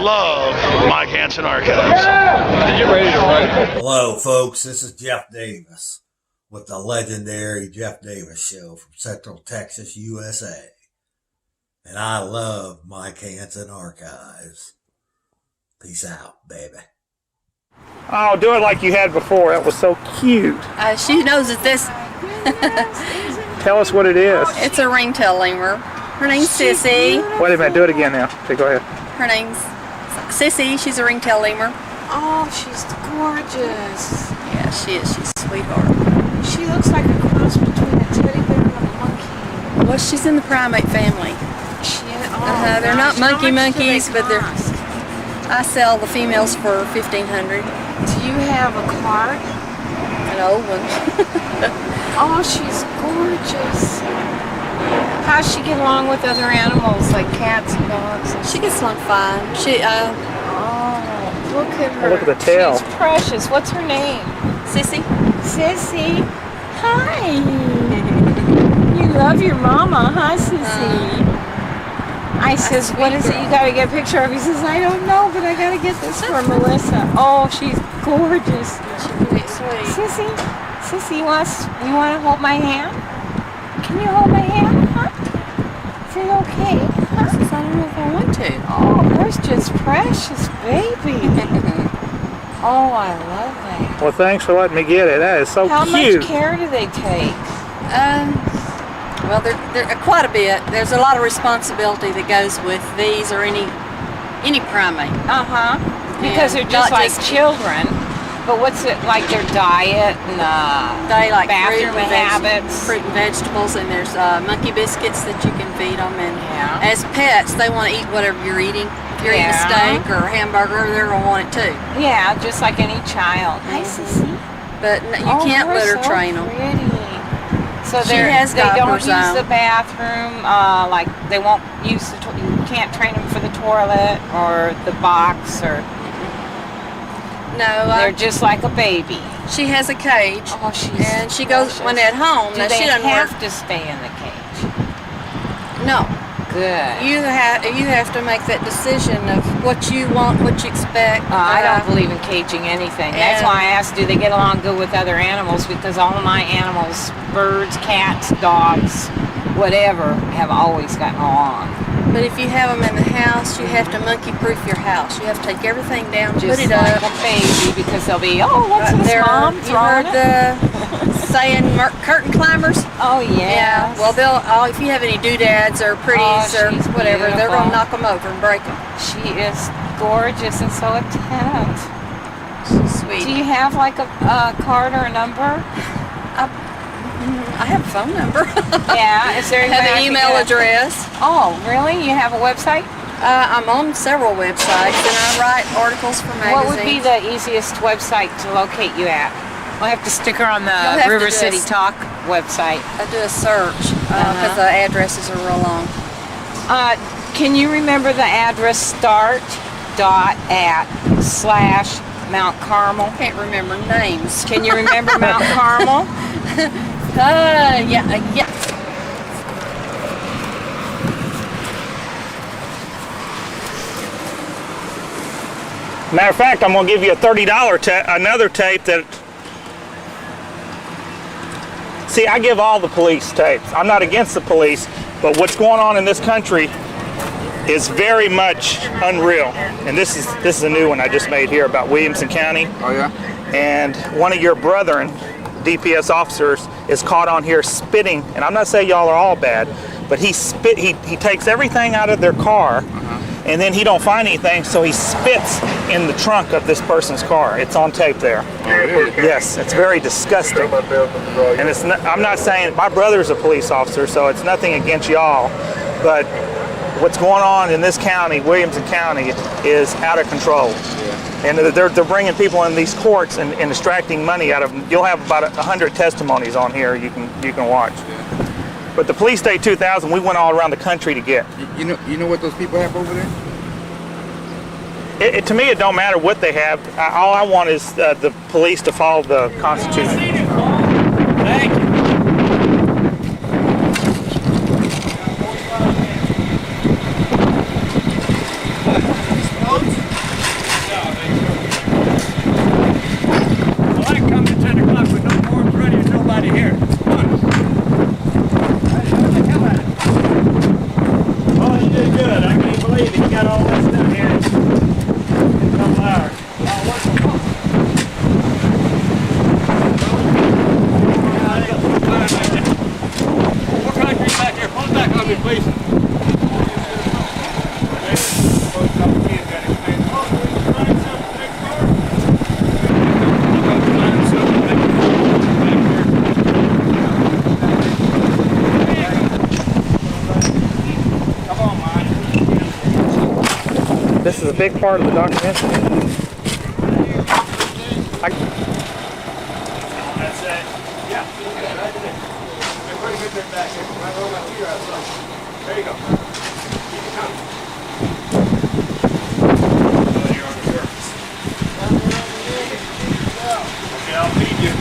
love Mike Hanson Archives. Are you ready to run? Hello, folks. This is Jeff Davis with the legendary Jeff Davis Show from Central Texas, USA. And I love Mike Hanson Archives. Peace out, baby. Oh, do it like you had before. That was so cute. She knows that this. Tell us what it is. It's a ringtail lemur. Her name's Sissy. Wait a minute. Do it again now. Okay, go ahead. Her name's Sissy. She's a ringtail lemur. Oh, she's gorgeous. Yeah, she is. She's a sweetheart. She looks like a cross between a teddy bear and a monkey. Well, she's in the primate family. They're not monkeys, but they're. I sell the females for $1,500. Do you have a card? An old one. Oh, she's gorgeous. How's she get along with other animals like cats and dogs? She gets along fine. Oh, look at her. Oh, look at the tail. She's precious. What's her name? Sissy. Sissy. Hi. You love your mama, huh, Sissy? I says, what is it you got to get a picture of? He says, I don't know, but I got to get this for Melissa. Oh, she's gorgeous. She's really sweet. Sissy, you want to hold my hand? Can you hold my hand, huh? Is it okay? Huh? Says, I don't know if I want to. Oh, there's just precious baby. Oh, I love that. Well, thanks for letting me get it. That is so How cute. much care do they take? Well, they're quite a bit. There's a lot of responsibility that goes with these or any primate. Because they're just like children. But what's it like their diet and They like bathroom habits? fruit and vegetables, and there's monkey biscuits that you can feed them. And Yeah. as pets, they want to eat whatever you're eating. If you're eating a steak or a hamburger, they're gonna want it too. Yeah, just like any child. Hi, Sissy. But you can't litter train them. Pretty. So She they has don't diapers use on. the bathroom. Like they won't use you can't train them for the toilet or the box or. No, They're just like a baby. she has a cage. Oh, she's and she goes precious. when at home. Do now they she doesn't have work. to stay in the cage? No, Good. you have to make that decision of what you want, what you expect. I don't believe in caging anything. That's and- why I asked, do they get along good with other animals? Because all of my animals, birds, cats, dogs, whatever, have always gotten along. But if you have them in the house, you have to monkey-proof your house. You have to take everything down, Just put it like up. a baby, because they'll be, oh, what's this, They're- Mom? you Throwing heard it? the saying, curtain climbers? Oh, yeah. Well, if you have any doodads or pretties or she's whatever, they're beautiful. going to knock them over and break them. She is gorgeous and so attentive. She's sweet. Do you have like a card or a number? I have a phone number. Yeah. Is there I have an email address. Oh, really? You have a website? I'm on several websites, and I write articles for magazines. What would be the easiest website to locate you at? We'll have to stick her on You'll have the to River do City a- Talk website. I do a search because the addresses are real long. Can you remember the address start.at/Mount Carmel? Can't remember names. Can you remember Mount Carmel? Yeah. Matter of fact, I'm going to give you a $30 another tape that. See, I give all the police tapes. I'm not against the police, but what's going on in this country is very much unreal. And this is a new one I just made here about Williamson County. Oh, yeah? And one of your brethren, DPS officers, is caught on here spitting. And I'm not saying y'all are all bad, but he takes everything out of their car, and then he don't find anything, so he spits in the trunk of this person's car. It's on tape there. Yes, it's very disgusting. And it's not, I'm not saying, my brother's a police officer, so it's nothing against y'all, but what's going on in this county, Williamson County, is out of control. And they're bringing people in these courts and extracting money out of them. You'll have about 100 testimonies on here you can watch. But the Police Day 2000, we went all around the country to get. You know what those people have over there? To me, it don't matter what they have. All I want is the police to follow the Constitution. Thank you. big part of the documentary. That's it. Yeah. There you go. Keep it coming. You're on the surface. Okay, I'll feed you.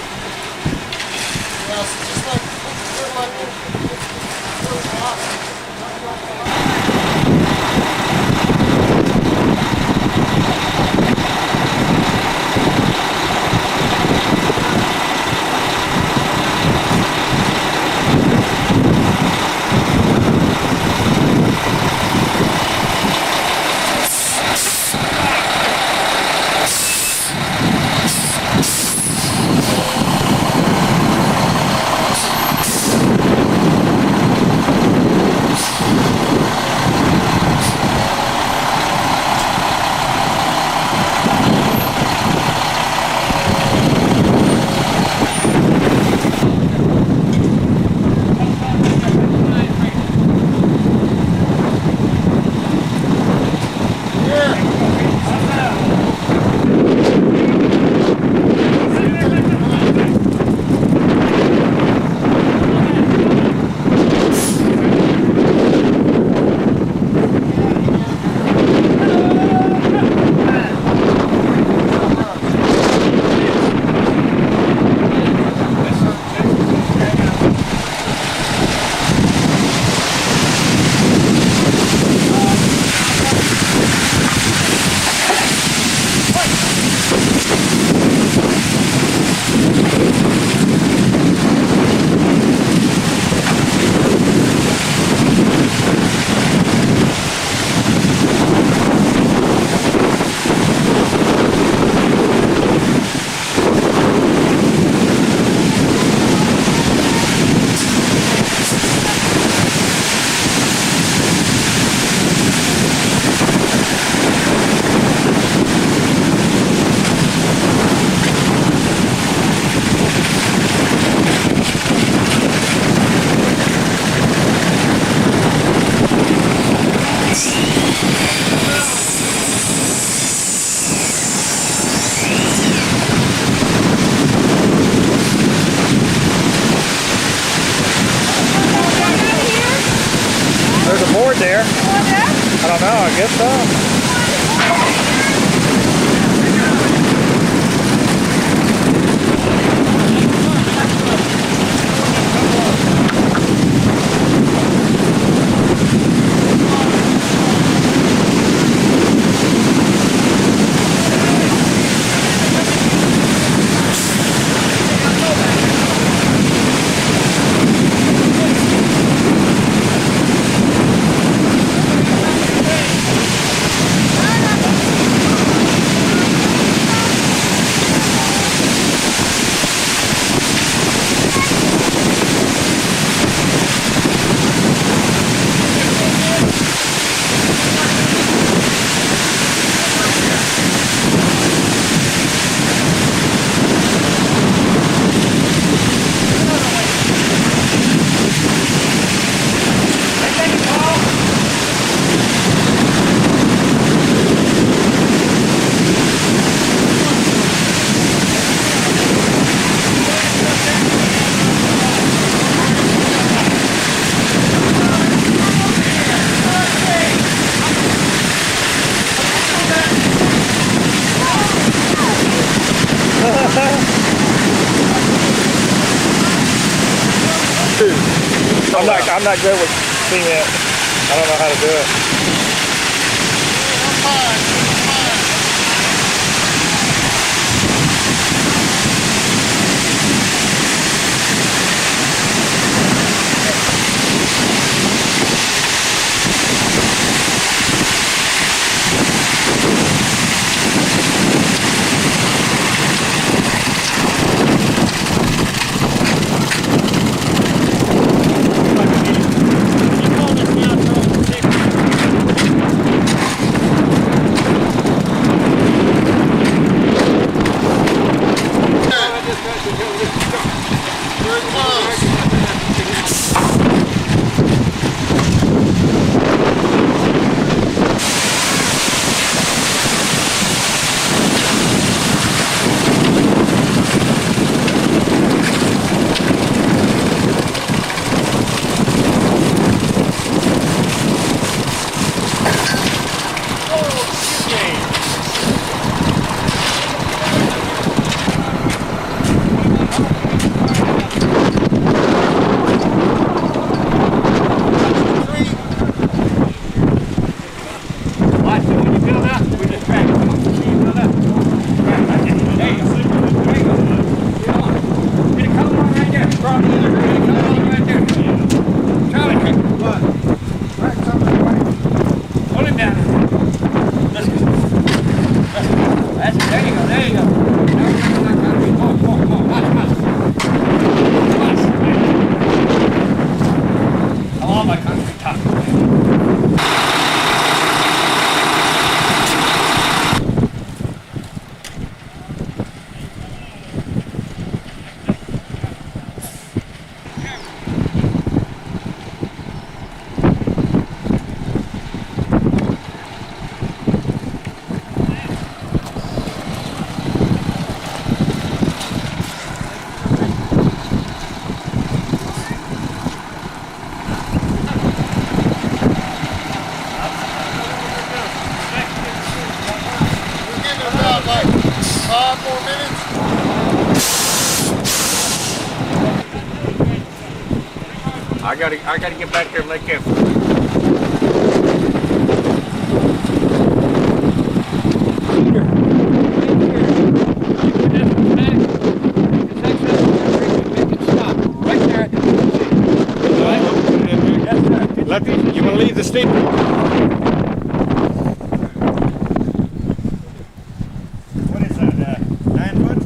There's a board there. I don't know, I guess so. I'm not good with cement. I don't know how to do it. That's it. There you go. There you go. Come on. March. I love my country taco. I gotta get back there and make it. You want to leave the state? What is that? 9 foot?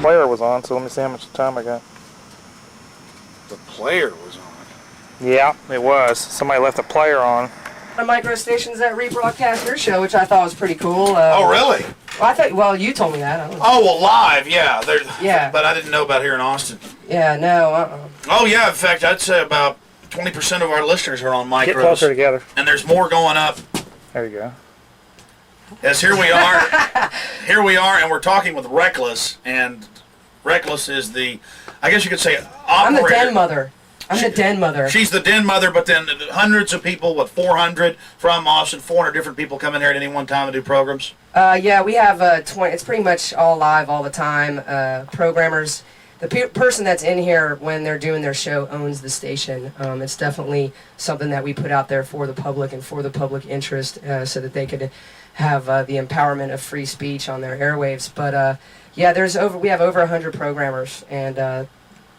player was on, so let me see how much time I got. The player was on. Yeah, it was. Somebody left the player on. The micro stations that rebroadcast your show, which I thought was pretty cool. Oh, really? Well, I thought. Well, you told me that. I don't know. Oh, well, live, yeah. Yeah. But I didn't know about here in Austin. Yeah, no. Oh, yeah. In fact, I'd say about 20% of our listeners are on micros. Get closer together. And there's more going up. There you go. Yes, here we are. Here we are, and we're talking with Reckless. And Reckless is the, I guess you could say, operator. I'm the den mother. I'm the den mother. She's the den mother, but then hundreds of people, 400 from Austin, 400 different people come in here at any one time and do programs? Yeah, we have 20. It's pretty much all live all the time. Programmers, the person that's in here when they're doing their show owns the station. It's definitely something that we put out there for the public and for the public interest, so that they could have the empowerment of free speech on their airwaves. But yeah, we have over 100 programmers, and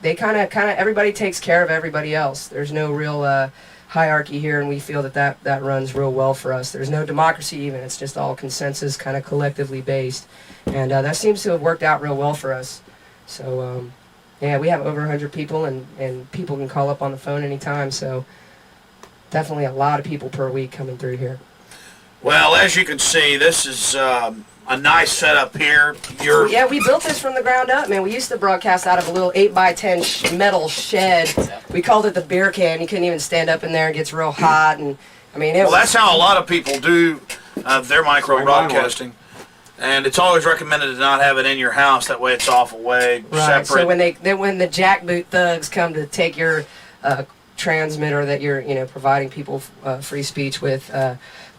they kind of everybody takes care of everybody else. There's no real hierarchy here, and we feel that runs real well for us. There's no democracy even. It's just all consensus, kind of collectively based, and that seems to have worked out real well for us. So yeah, we have over 100 people, and people can call up on the phone anytime. So definitely a lot of people per week coming through here. Well, as you can see, this is a nice setup here. Yeah, we built this from the ground up, man. We used to broadcast out of a little 8x10 metal shed. We called it the beer can. You couldn't even stand up in there. It gets real hot, and I mean, well, that's how a lot of people do their micro broadcasting. And it's always recommended to not have it in your house. That way, it's off away, right. separate. So when the jackboot thugs come to take your transmitter that you're providing people free speech with,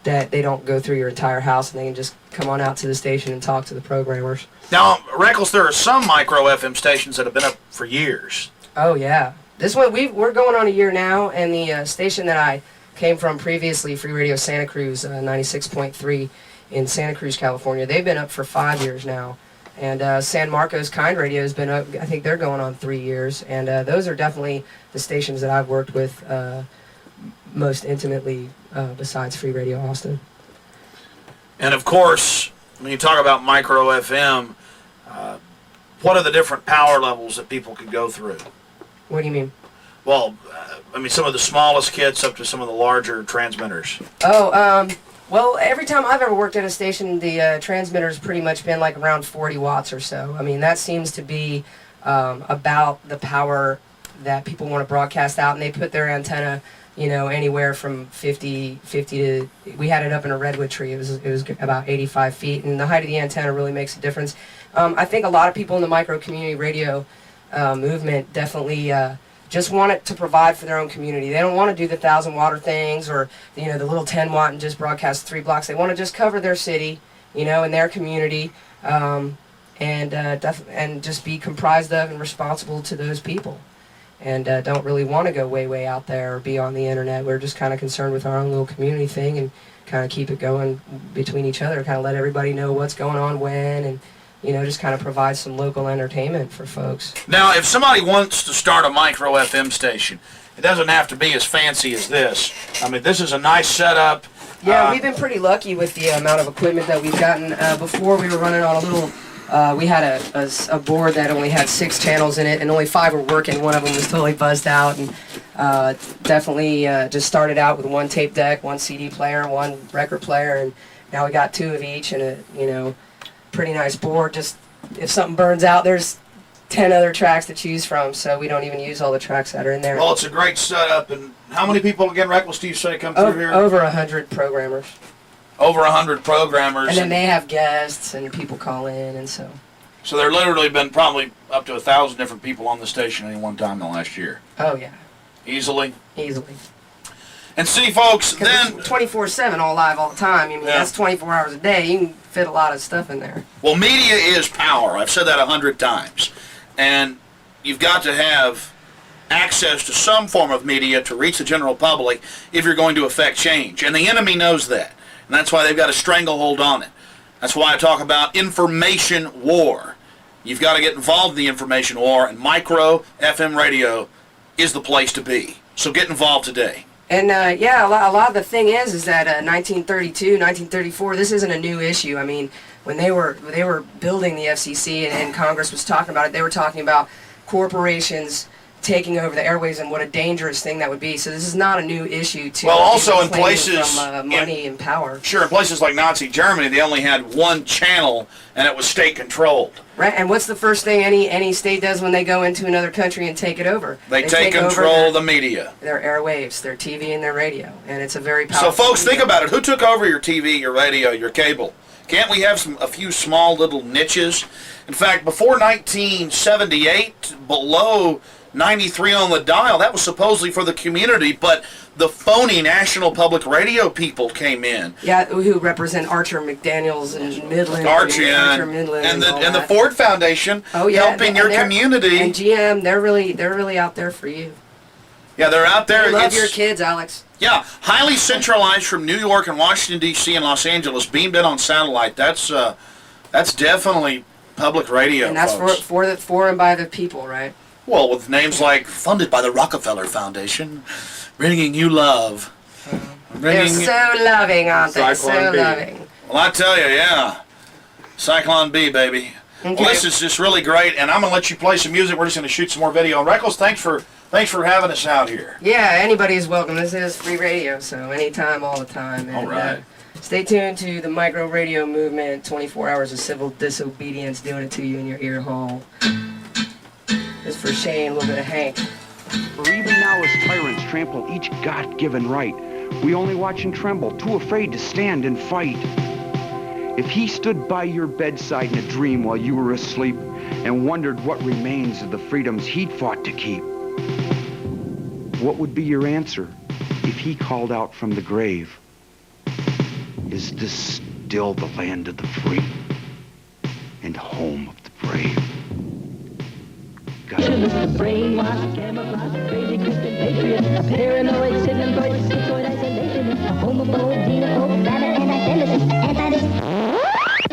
that they don't go through your entire house, and they can just come on out to the station and talk to the programmers. Now, Reckless, there are some micro FM stations that have been up for years. Oh yeah, this one we're going on a year now, and the station that I came from previously, Free Radio Santa Cruz, 96.3 in Santa Cruz, California. They've been up for 5 years now, and San Marcos Kind Radio has been up. I think they're going on 3 years, and those are definitely the stations that I've worked with most intimately, besides Free Radio Austin. And of course, when you talk about micro FM, what are the different power levels that people could go through? What do you mean? Well, I mean, some of the smallest kits up to some of the larger transmitters. Oh, well, every time I've ever worked at a station, the transmitter's pretty much been like around 40 watts or so. I mean, that seems to be about the power that people want to broadcast out, and they put their antenna, anywhere from 50 to, we had it up in a redwood tree. It was about 85 feet, and the height of the antenna really makes a difference. I think a lot of people in the micro community radio movement definitely just want it to provide for their own community. They don't want to do the 1,000-watt things or the little 10-watt and just broadcast 3 blocks. They want to just cover their city, and their community, and just be comprised of and responsible to those people. And don't really want to go way out there or be on the internet. We're just kind of concerned with our own little community thing and kind of keep it going between each other, kind of let everybody know what's going on when, and just kind of provide some local entertainment for folks. Now, if somebody wants to start a micro FM station, it doesn't have to be as fancy as this. I mean, this is a nice setup. Yeah, we've been pretty lucky with the amount of equipment that we've gotten. Before, we were running on a little, we had a board that only had 6 channels in it, and only 5 were working. One of them was totally buzzed out, and definitely just started out with 1 tape deck, 1 CD player, 1 record player, and now we got 2 of each, and a pretty nice board. Just if something burns out, there's 10 other tracks to choose from, so we don't even use all the tracks that are in there. Well, it's a great setup. And how many people, again, Reckless, do you say come through here? Over 100 programmers. Over 100 programmers. And then they have guests and people call in, and so. So there literally been probably up to 1,000 different people on the station at any one time in the last year. Oh yeah. Easily. And see, folks, then 24/7, all live, all the time. I mean, yeah. That's 24 hours a day. You can fit a lot of stuff in there. Well, media is power. I've said that 100 times. And you've got to have access to some form of media to reach the general public if you're going to affect change. And the enemy knows that. And that's why they've got a stranglehold on it. That's why I talk about information war. You've got to get involved in the information war, and micro FM radio is the place to be. So get involved today. And yeah, a lot of the thing is that 1932, 1934, this isn't a new issue. I mean, when they were building the FCC and Congress was talking about it, they were talking about corporations taking over the airways and what a dangerous thing that would be. So this is not a new issue to well, also in claim places from money and power. Sure, in places like Nazi Germany, they only had one channel, and it was state controlled. Right, and what's the first thing any state does when they go into another country and take it over? They take control of the media. Their airwaves, their TV and their radio, and it's a very powerful. So, folks, think about it. Who took over your TV, your radio, your cable? Can't we have a few small little niches? In fact, before 1978, below 93 on the dial, that was supposedly for the community, but the phony National Public Radio people came in. Yeah, who represent Archer McDaniels and Midland. Archer Midland and the Ford Foundation, helping your community. And GM, they're really out there for you. Yeah, they're out there. They love your kids, Alex. Yeah, highly centralized from New York and Washington, D.C. and Los Angeles, beamed in on satellite. That's definitely public radio, and that's folks. for and by the people, right? Well, with names like funded by the Rockefeller Foundation, bringing you love. They're so loving, aren't they? So loving. Well, I tell you, yeah. Cyclone B, baby. Okay. Well, this is just really great, and I'm going to let you play some music. We're just going to shoot some more video. And Reckles, thanks for having us out here. Yeah, anybody is welcome. This is free radio, so anytime, all the time. And, all right. Stay tuned to the micro radio movement, 24 hours of civil disobedience, doing it to you in your ear hole. This for Shane, a little bit of Hank. For even now as tyrants trample each God-given right, we only watch and tremble, too afraid to stand and fight. If he stood by your bedside in a dream while you were asleep and wondered what remains of the freedoms he'd fought to keep, what would be your answer if he called out from the grave? Is this still the land of the free and home of the brave? Brainwashed, camouflaged, crazy Christian patriot, a paranoid, cynicoid, schizoid isolationist, a homophobe, xenophobe, rabble, and anti-Semitic.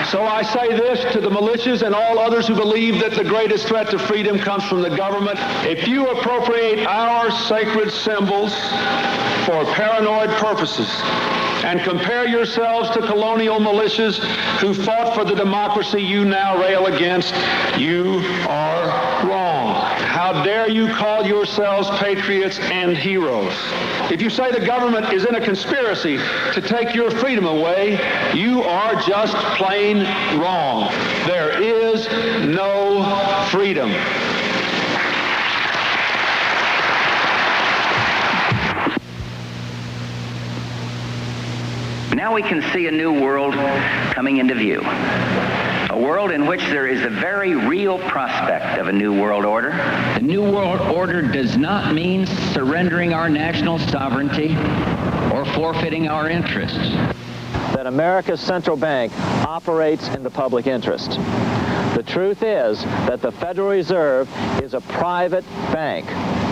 So I say this to the militias and all others who believe that the greatest threat to freedom comes from the government. If you appropriate our sacred symbols for paranoid purposes and compare yourselves to colonial militias who fought for the democracy you now rail against, you are wrong. How dare you call yourselves patriots and heroes? If you say the government is in a conspiracy to take your freedom away, you are just plain wrong. There is no freedom. Now we can see a new world coming into view. A world in which there is a very real prospect of a new world order. The new world order does not mean surrendering our national sovereignty or forfeiting our interests. That America's central bank operates in the public interest. The truth is that the Federal Reserve is a private bank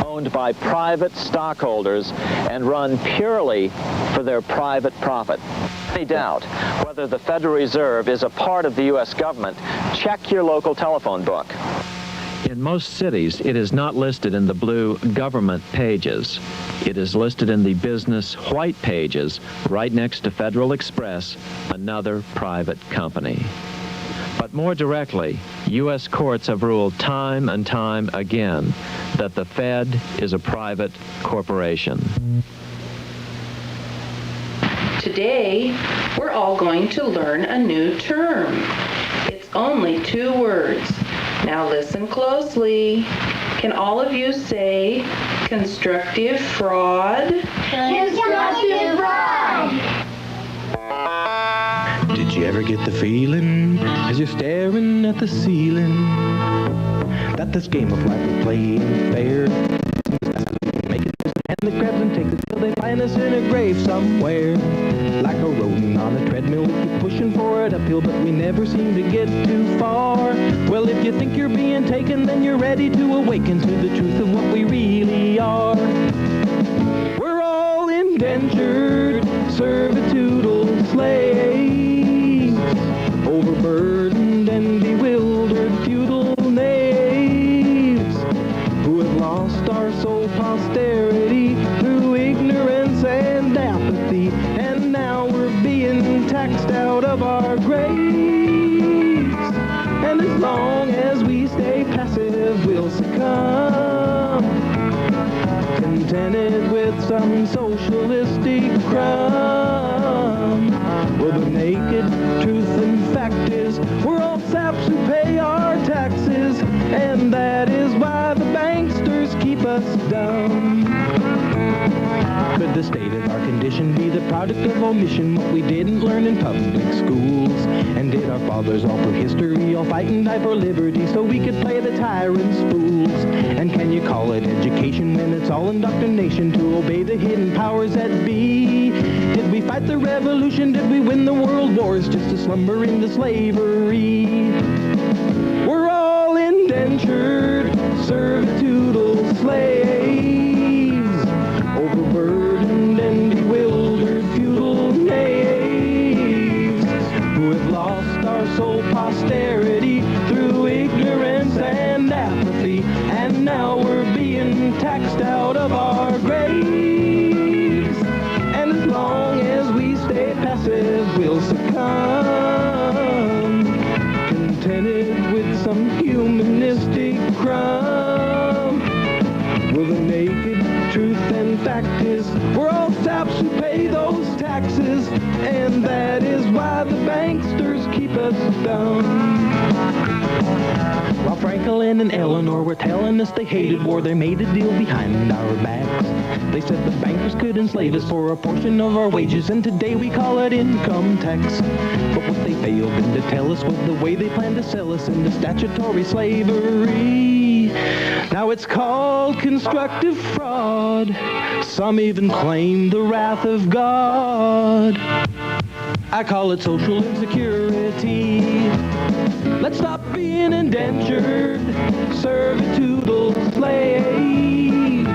owned by private stockholders and run purely for their private profit. Any doubt whether the Federal Reserve is a part of the U.S. government, check your local telephone book. In most cities, it is not listed in the blue government pages. It is listed in the business white pages right next to Federal Express, another private company. But more directly, U.S. courts have ruled time and time again that the Fed is a private corporation. Today, we're all going to learn a new term. It's only 2 words. Now listen closely. Can all of you say constructive fraud? Constructive fraud! Did you ever get the feeling as you're staring at the ceiling that this game of life is played fair? Make it and the crabs and take it till they find us in a grave somewhere. Like a rodent on a treadmill, we keep pushing for it uphill, but we never seem to get too far. Well, if you think you're being taken, then you're ready to awaken to the truth of what we really are. We're all indentured, servitudal slaves, overburdened and bewildered feudal knaves, who have lost our sole posterity through ignorance as long as we stay passive, we'll succumb. Contented with some socialistic crumb. Well, the naked truth and fact is, we're all saps who pay our taxes, and that is why the banksters keep us dumb. Could the state of our condition be the product of omission, what we didn't learn in public schools? And did our fathers all through history all fight and die for liberty so we could play the tyrants fools? And can you call it education when it's all indoctrination to obey the hidden powers that be? Did we fight the revolution? Did we win the world wars just to slumber into slavery? We're all indentured, servitudal slaves, overburdened and bewildered feudal knaves, who have lost our sole posterity through ignorance and apathy, and now we're being taxed out of our graves. And as long as we stay passive, we'll succumb, contented with some humanistic crumb. Well, the naked truth and fact is, we're all saps who pay those taxes, and that is why the banksters keep us dumb. While Franklin and Eleanor were telling us they hated war, they made a deal behind our backs. They said the bankers could enslave us for a portion of our wages, and today we call it income tax. But what they failed then to tell us was the way they planned to sell us into statutory slavery. Now it's called constructive fraud. Some even claim the wrath of God. I call it social insecurity. Let's stop being indentured, servitudal slaves,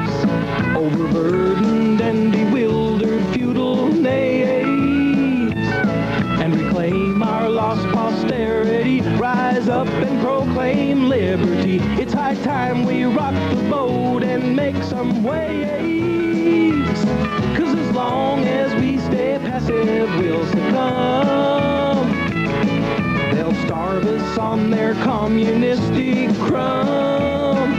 overburdened and bewildered feudal knaves, and reclaim our lost posterity. Rise up and proclaim liberty. It's high time we rock the boat and make some waves. 'Cause as long as we stay passive, we'll succumb. They'll starve us on their communistic crumb.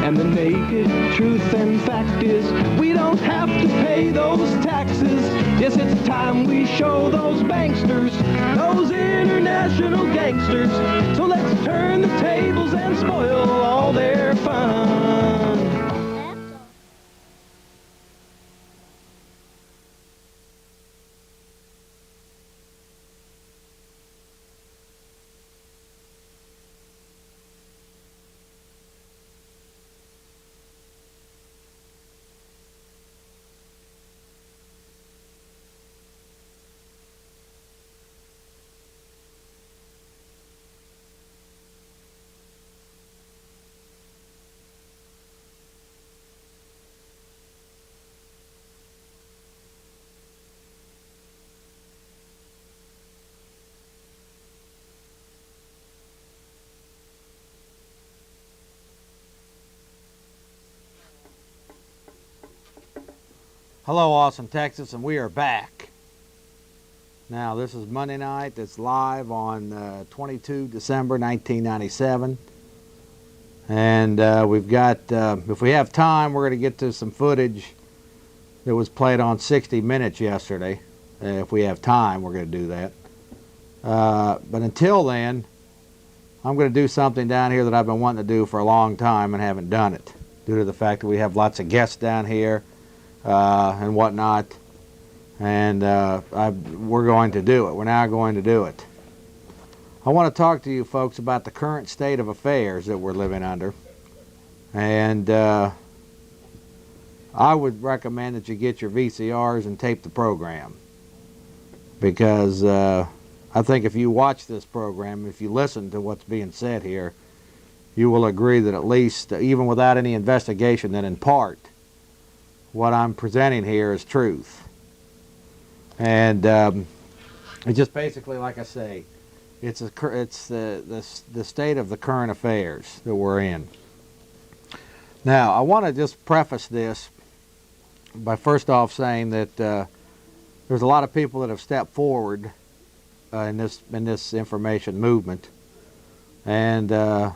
And the naked truth and fact is, we don't have to pay those taxes. Yes, it's time we show those banksters, those international gangsters. So let's turn the tables and spoil all their fun. Hello, Austin, Texas, and we are back. Now, this is Monday night. It's live on 22 December 1997. And we've got, if we have time, we're going to get to some footage that was played on 60 Minutes yesterday. If we have time, we're going to do that. But until then, I'm going to do something down here that I've been wanting to do for a long time and haven't done it, due to the fact that we have lots of guests down here and whatnot. And we're going to do it. We're now going to do it. I want to talk to you folks about the current state of affairs that we're living under. And I would recommend that you get your VCRs and tape the program. Because I think if you watch this program, if you listen to what's being said here, you will agree that at least, even without any investigation, that in part, what I'm presenting here is truth. And it's just basically, like I say, it's the state of the current affairs that we're in. Now, I want to just preface this by first off saying that there's a lot of people that have stepped forward in this information movement And I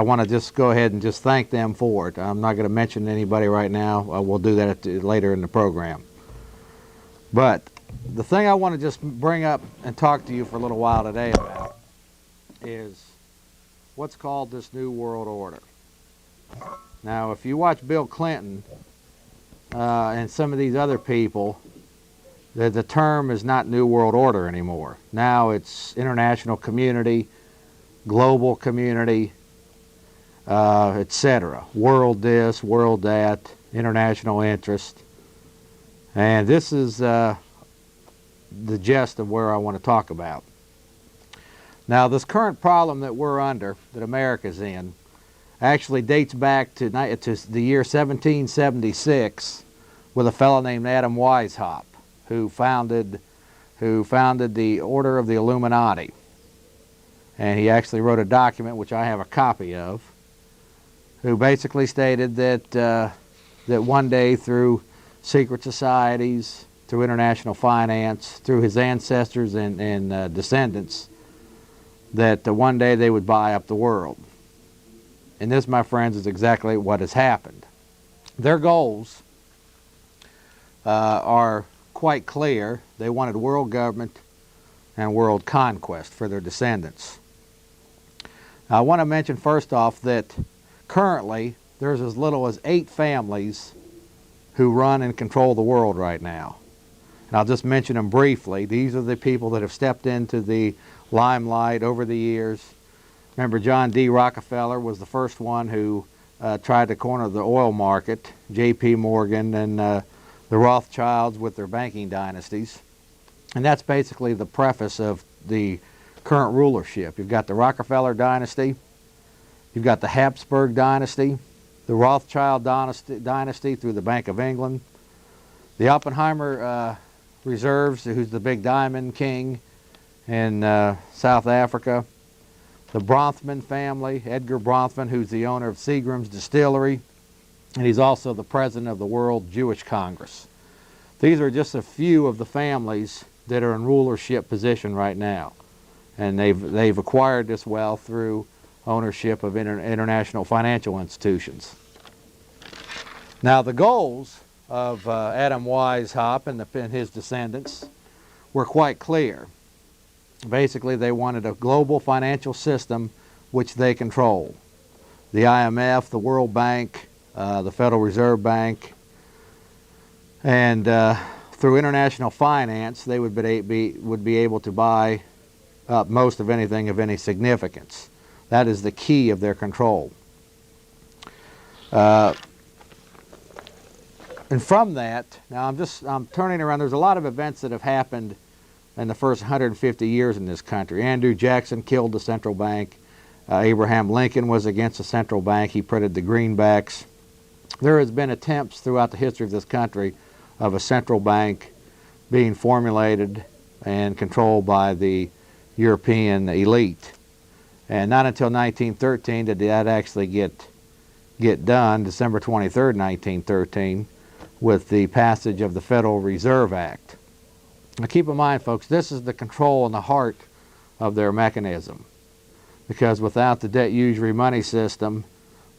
want to just go ahead and just thank them for it. I'm not going to mention anybody right now. We'll do that later in the program. But the thing I want to just bring up and talk to you for a little while today about is what's called this New World Order. Now, if you watch Bill Clinton and some of these other people, the term is not New World Order anymore. Now it's international community, global community, etc. World this, world that, international interest. And this is the gist of where I want to talk about. Now, this current problem that we're under, that America's in, actually dates back to the year 1776 with a fellow named Adam Weishaupt, who founded the Order of the Illuminati. And he actually wrote a document, which I have a copy of, who basically stated that that one day, through secret societies, through international finance, through his ancestors and descendants, that one day they would buy up the world. And this, my friends, is exactly what has happened. Their goals are quite clear. They wanted world government and world conquest for their descendants. Now, I want to mention first off that currently there's as little as 8 families who run and control the world right now. And I'll just mention them briefly. These are the people that have stepped into the limelight over the years. Remember, John D. Rockefeller was the first one who tried to corner the oil market, J.P. Morgan and the Rothschilds with their banking dynasties. And that's basically the preface of the current rulership. You've got the Rockefeller dynasty, you've got the Habsburg dynasty, the Rothschild dynasty through the Bank of England, the Oppenheimer reserves, who's the big diamond king in South Africa, the Bronfman family, Edgar Bronfman, who's the owner of Seagram's Distillery, and he's also the president of the World Jewish Congress. These are just a few of the families that are in rulership position right now. And they've acquired this wealth through ownership of international financial institutions. Now, the goals of Adam Weishaupt and his descendants were quite clear. Basically, they wanted a global financial system which they control. The IMF, the World Bank, the Federal Reserve Bank, and through international finance, they would be able to buy up most of anything of any significance. That is the key of their control. And from that, now I'm turning around. There's a lot of events that have happened in the first 150 years in this country. Andrew Jackson killed the central bank. Abraham Lincoln was against the central bank. He printed the greenbacks. There has been attempts throughout the history of this country of a central bank being formulated and controlled by the European elite. And not until 1913 did that actually get done, December 23rd, 1913, with the passage of the Federal Reserve Act. Now keep in mind, folks, this is the control and the heart of their mechanism. Because without the debt usury money system,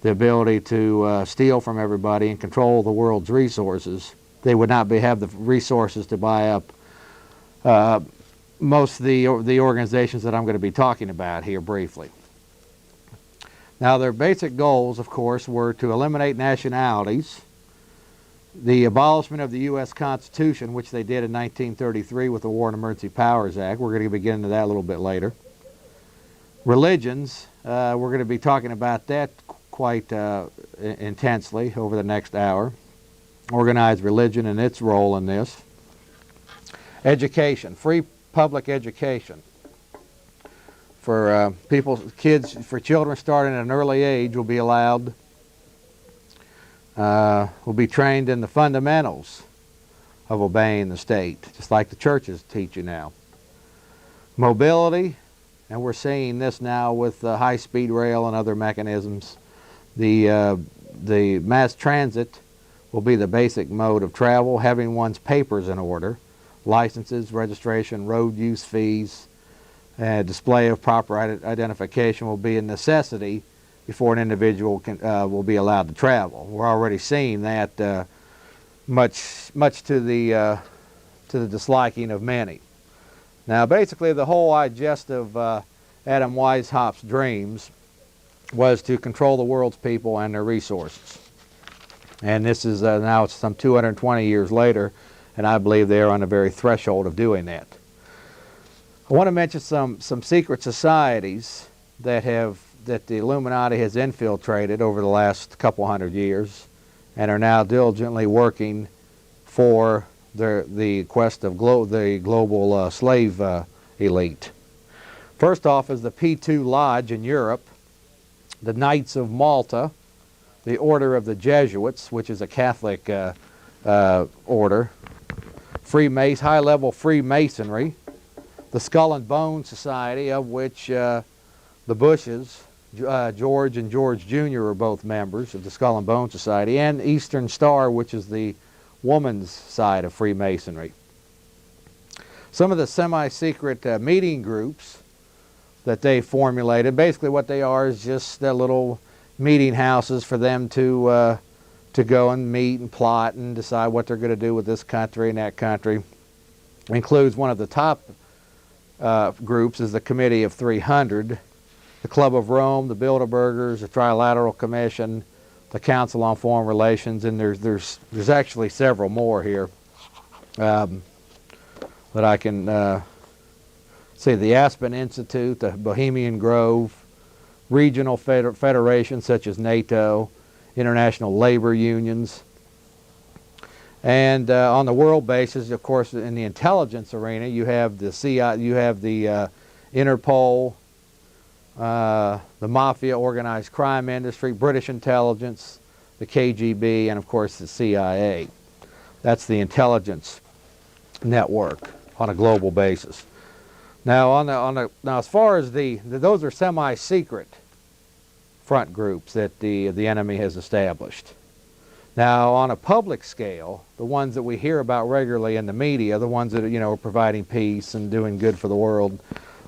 the ability to steal from everybody and control the world's resources, they would not have the resources to buy up most of the organizations that I'm going to be talking about here briefly. Now, their basic goals, of course, were to eliminate nationalities, the abolishment of the U.S. Constitution, which they did in 1933 with the War and Emergency Powers Act. We're going to be getting into that a little bit later. Religions, we're going to be talking about that quite intensely over the next hour. Organized religion and its role in this. Education, free public education for children starting at an early age will be allowed, will be trained in the fundamentals of obeying the state, just like the churches teach you now. Mobility, and we're seeing this now with high-speed rail and other mechanisms. The mass transit will be the basic mode of travel, having one's papers in order, licenses, registration, road use fees, display of proper identification will be a necessity before an individual will be allowed to travel. We're already seeing that much to the disliking of many. Now, basically, the whole gist of Adam Weishaupt's dreams was to control the world's people and their resources. And this is now it's some 220 years later, and I believe they are on the very threshold of doing that. I want to mention some secret societies that the Illuminati has infiltrated over the last couple hundred years, and are now diligently working for the quest of the global slave elite. First off is the P2 Lodge in Europe, the Knights of Malta, the Order of the Jesuits, which is a Catholic order, high-level Freemasonry, the Skull and Bone Society, of which the Bushes, George and George Jr. are both members of the Skull and Bone Society, and Eastern Star, which is the woman's side of Freemasonry. Some of the semi-secret meeting groups that they formulated, basically what they are is just little meeting houses for them to go and meet and plot and decide what they're going to do with this country and that country. Includes one of the top groups is the Committee of 300, the Club of Rome, the Bilderbergers, the Trilateral Commission, the Council on Foreign Relations, and there's actually several more here that I can see. The Aspen Institute, the Bohemian Grove, regional federations such as NATO, international labor unions, and on the world basis, of course, in the intelligence arena, you have the CIA, you have the Interpol, the mafia, organized crime industry, British intelligence, the KGB, and of course the CIA. That's the intelligence network on a global basis. Now, now as far as those are semi-secret front groups that the enemy has established. Now, on a public scale, the ones that we hear about regularly in the media, the ones that are providing peace and doing good for the world,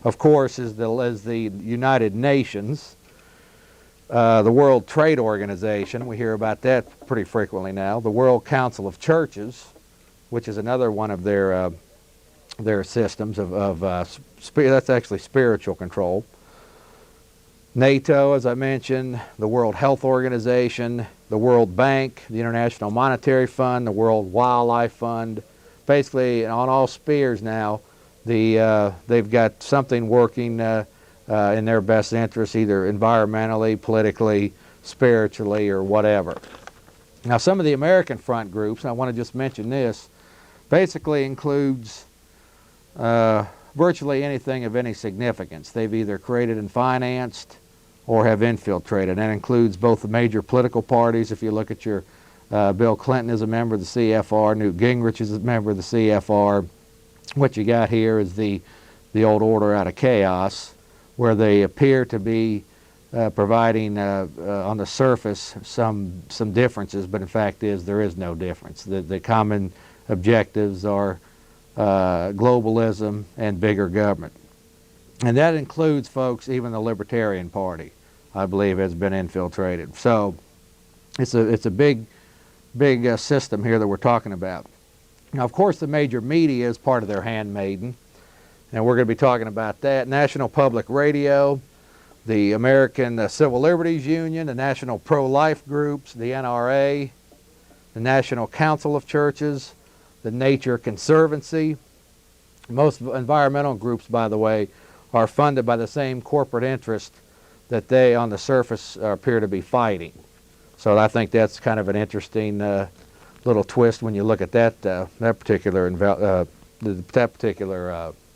of course, is the United Nations, the World Trade Organization. We hear about that pretty frequently now. The World Council of Churches, which is another one of their systems that's actually spiritual control. NATO, as I mentioned, the World Health Organization, the World Bank, the International Monetary Fund, the World Wildlife Fund. Basically, on all spheres now, they've got something working in their best interest, either environmentally, politically, spiritually, or whatever. Now, some of the American front groups, and I want to just mention this, basically includes virtually anything of any significance. They've either created and financed or have infiltrated. That includes both the major political parties. If you look at your Bill Clinton is a member of the CFR, Newt Gingrich is a member of the CFR. What you got here is the old order out of chaos, where they appear to be providing on the surface some differences, but in fact there is no difference. The common objectives are globalism and bigger government. And that includes, folks, even the Libertarian Party, I believe, has been infiltrated. So it's a big system here that we're talking about. Now, of course, the major media is part of their handmaiden, and we're going to be talking about that. National Public Radio, the American Civil Liberties Union, the National Pro-Life Groups, the NRA, the National Council of Churches, the Nature Conservancy. Most environmental groups, by the way, are funded by the same corporate interest that they, on the surface, appear to be fighting. So I think that's kind of an interesting little twist when you look at that particular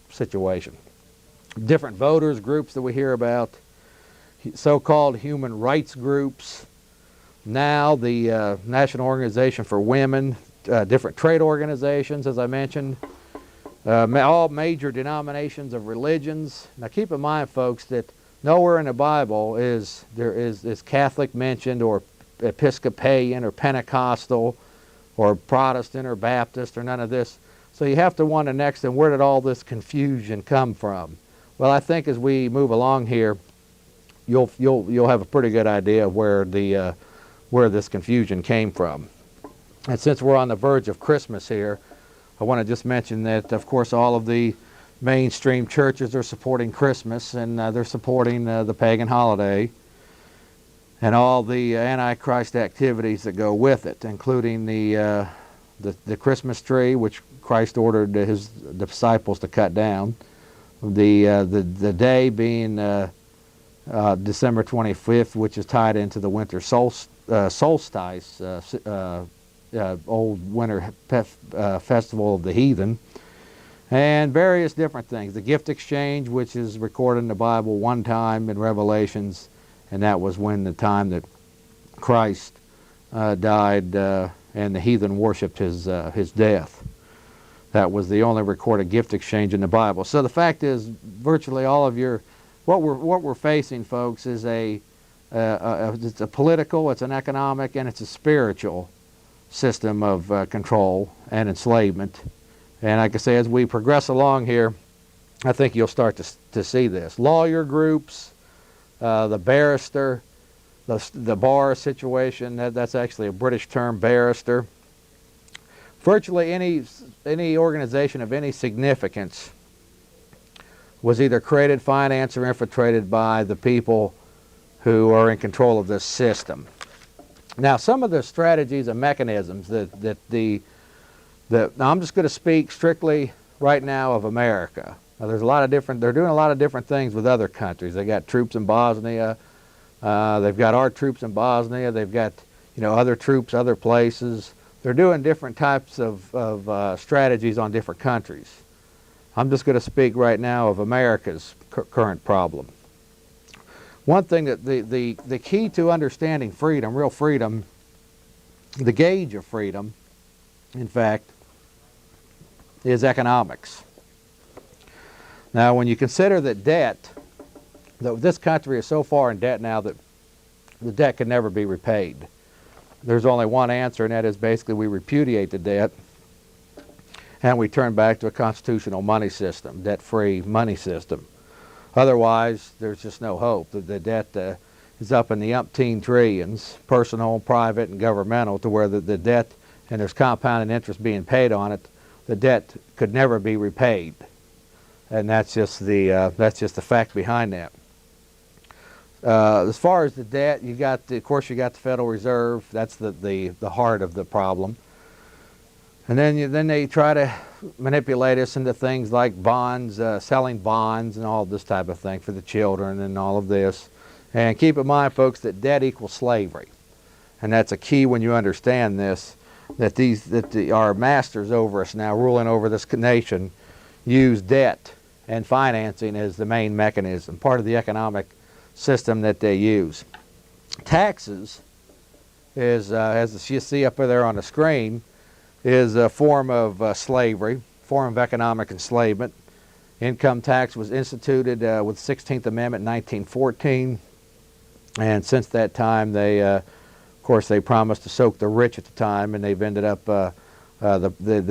situation. Different voters groups that we hear about, so-called human rights groups. Now the National Organization for Women, different trade organizations, as I mentioned, all major denominations of religions. Now keep in mind, folks, that nowhere in the Bible is Catholic mentioned, or Episcopalian, or Pentecostal, or Protestant, or Baptist, or none of this. So you have to wonder next, and where did all this confusion come from? Well, I think as we move along here, you'll have a pretty good idea of where this confusion came from. And since we're on the verge of Christmas here, I want to just mention that, of course, all of the mainstream churches are supporting Christmas, and they're supporting the pagan holiday and all the Antichrist activities that go with it, including the Christmas tree, which Christ ordered his disciples to cut down. The day being December 25th, which is tied into the winter solstice, old winter festival of the heathen, and various different things. The gift exchange, which is recorded in the Bible one time in Revelations, and that was when the time that Christ died and the heathen worshipped his death. That was the only recorded gift exchange in the Bible. So the fact is, virtually all of what we're facing, folks, is it's a political, it's an economic, and it's a spiritual system of control and enslavement. And like I say, as we progress along here, I think you'll start to see this. Lawyer groups, the barrister, the bar situation, that's actually a British term, barrister. Virtually any organization of any significance was either created, financed, or infiltrated by the people who are in control of this system. Now, some of the strategies and mechanisms now I'm just going to speak strictly right now of America. Now, they're doing a lot of different things with other countries. They got troops in Bosnia. They've got our troops in Bosnia. They've got, other troops, other places. They're doing different types of strategies on different countries. I'm just going to speak right now of America's current problem. One thing that the key to understanding freedom, real freedom, the gauge of freedom, in fact, is economics. Now, when you consider that this country is so far in debt now that the debt can never be repaid. There's only one answer, and that is basically we repudiate the debt and we turn back to a constitutional money system, debt-free money system. Otherwise, there's just no hope. The debt is up in the umpteen trillions, personal, private, and governmental, to where the debt, and there's compounded interest being paid on it, the debt could never be repaid. And that's just the fact behind that. As far as the debt, of course you got the Federal Reserve. That's the heart of the problem. And then they try to manipulate us into things like bonds, selling bonds and all this type of thing for the children and all of this. And keep in mind, folks, that debt equals slavery. And that's a key when you understand this, that our masters over us now, ruling over this nation, use debt and financing as the main mechanism, part of the economic system that they use. Taxes is, as you see up there on the screen, is a form of slavery, form of economic enslavement. Income tax was instituted with the 16th Amendment in 1914, and since that time of course they promised to soak the rich at the time, and they've ended up, the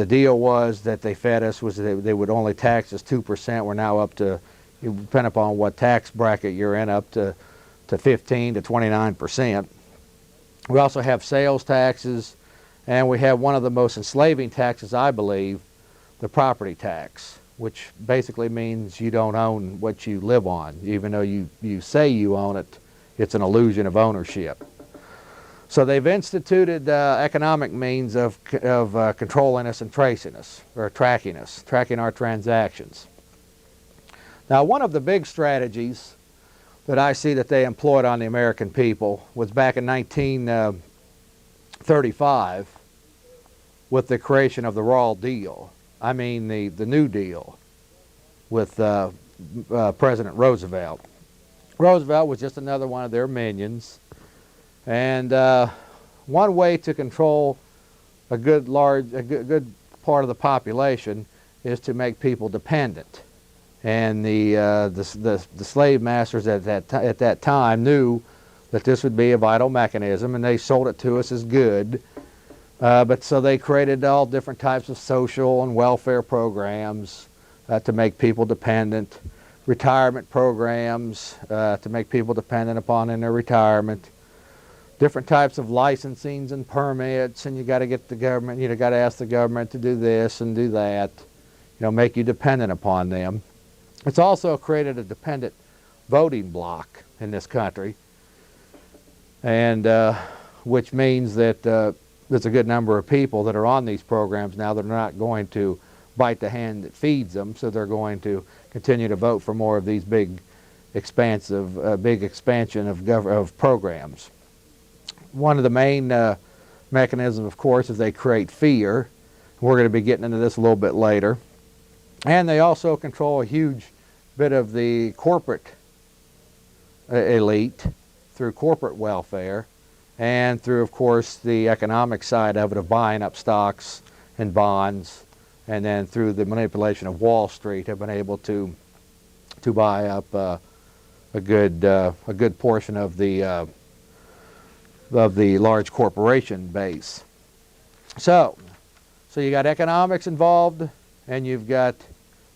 deal was that they fed us was that they would only tax us 2%. We're now up to, depending upon what tax bracket you're in, up to 15 to 29%. We also have sales taxes, and we have one of the most enslaving taxes, I believe, the property tax, which basically means you don't own what you live on. Even though you say you own it, it's an illusion of ownership. So they've instituted economic means of controlling us and tracing us, or tracking us, tracking our transactions. Now, one of the big strategies that I see that they employed on the American people was back in 1935 with the creation of the Raw Deal. I mean the New Deal with President Roosevelt. Roosevelt was just another one of their minions. And one way to control a good part of the population is to make people dependent. And the slave masters at that time knew that this would be a vital mechanism, and they sold it to us as good. But so they created all different types of social and welfare programs to make people dependent. retirement programs to make people dependent upon in their retirement. Different types of licensings and permits, and you got to get the government, you know, got to ask the government to do this and do that, you know, make you dependent upon them. It's also created a dependent voting bloc in this country, and which means that there's a good number of people that are on these programs now that are not going to bite the hand that feeds them, so they're going to continue to vote for more of these big expansion of programs. One of the main mechanisms, of course, is they create fear. We're going to be getting into this a little bit later. And they also control a huge bit of the corporate elite through corporate welfare and through, of course, the economic side of it, of buying up stocks and bonds, and then through the manipulation of Wall Street have been able to buy up a good portion of the large corporation base. So you got economics involved, and you've got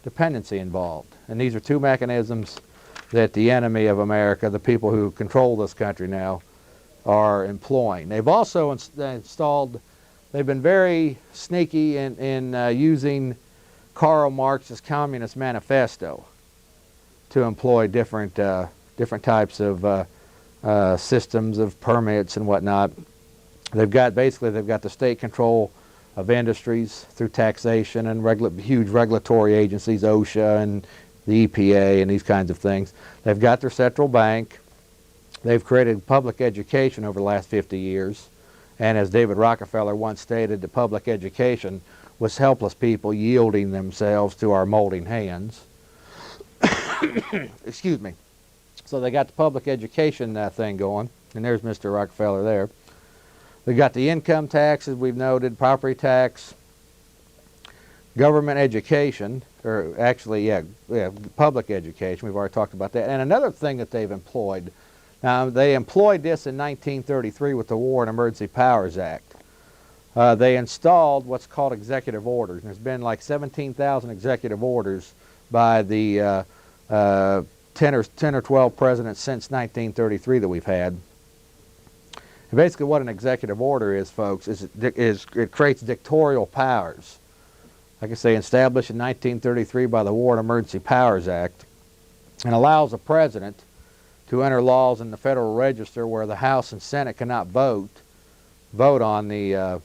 dependency involved, and these are two mechanisms that the enemy of America, the people who control this country now, are employing. They've also installed. They've been very sneaky in using Karl Marx's Communist Manifesto to employ different types of systems of permits and whatnot. They've got the state control of industries through taxation and huge regulatory agencies, OSHA and the EPA and these kinds of things. They've got their central bank. They've created public education over the last 50 years. And as David Rockefeller once stated, that public education was helpless people yielding themselves to our molding hands. Excuse me. So they got the public education thing going, and there's Mr. Rockefeller there. They got the income tax, as we've noted, property tax, government education, or actually, public education. We've already talked about that. And another thing that they've employed, they employed this in 1933 with the War and Emergency Powers Act. They installed what's called executive orders. And there's been like 17,000 executive orders by the 10 or 12 presidents since 1933 that we've had. And basically what an executive order is, folks, is it creates dictatorial powers. Like I say, established in 1933 by the War and Emergency Powers Act, and allows the president to enter laws in the Federal Register where the House and Senate cannot vote on the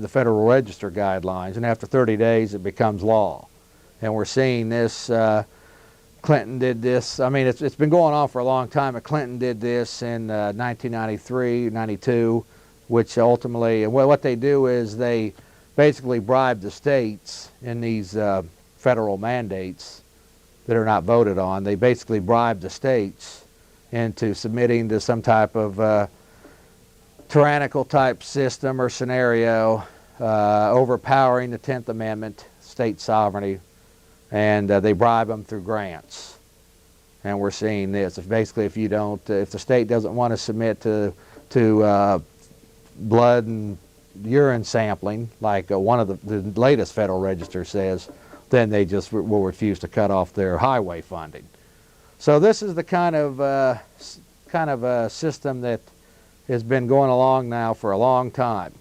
Federal Register guidelines, and after 30 days it becomes law. And we're seeing this. Clinton did this. I mean, it's been going on for a long time, but Clinton did this in 1993, 92, which ultimately, what they do is they basically bribe the states in these federal mandates that are not voted on. They basically bribe the states into submitting to some type of tyrannical type system or scenario, overpowering the 10th Amendment, state sovereignty, and they bribe them through grants. And we're seeing this. If the state doesn't want to submit to blood and urine sampling, like one of the latest Federal Register says, then they just will refuse to cut off their highway funding. So this is the kind of system that has been going along now for a long time.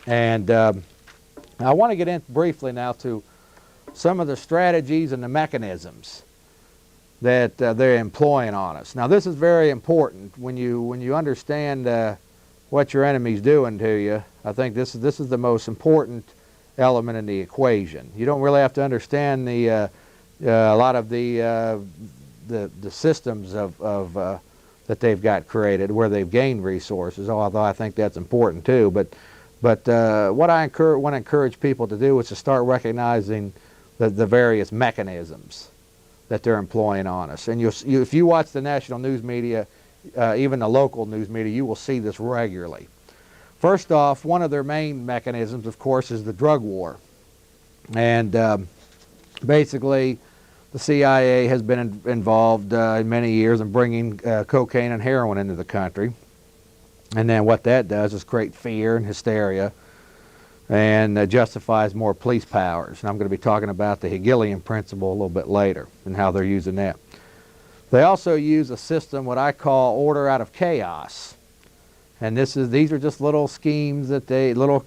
And I want to get in briefly now to some of the strategies and the mechanisms that they're employing on us. Now this is very important when you understand what your enemy's doing to you. I think this is the most important element in the equation. You don't really have to understand a lot of the systems of that they've got created where they've gained resources, although I think that's important too. But what I want to encourage people to do is to start recognizing the various mechanisms that they're employing on us. And if you watch the national news media, even the local news media, you will see this regularly. First off, one of their main mechanisms, of course, is the drug war. And basically, the CIA has been involved in many years in bringing cocaine and heroin into the country. And then what that does is create fear and hysteria and justifies more police powers. And I'm going to be talking about the Hegelian principle a little bit later and how they're using that. They also use a system what I call order out of chaos. And these are just little schemes that little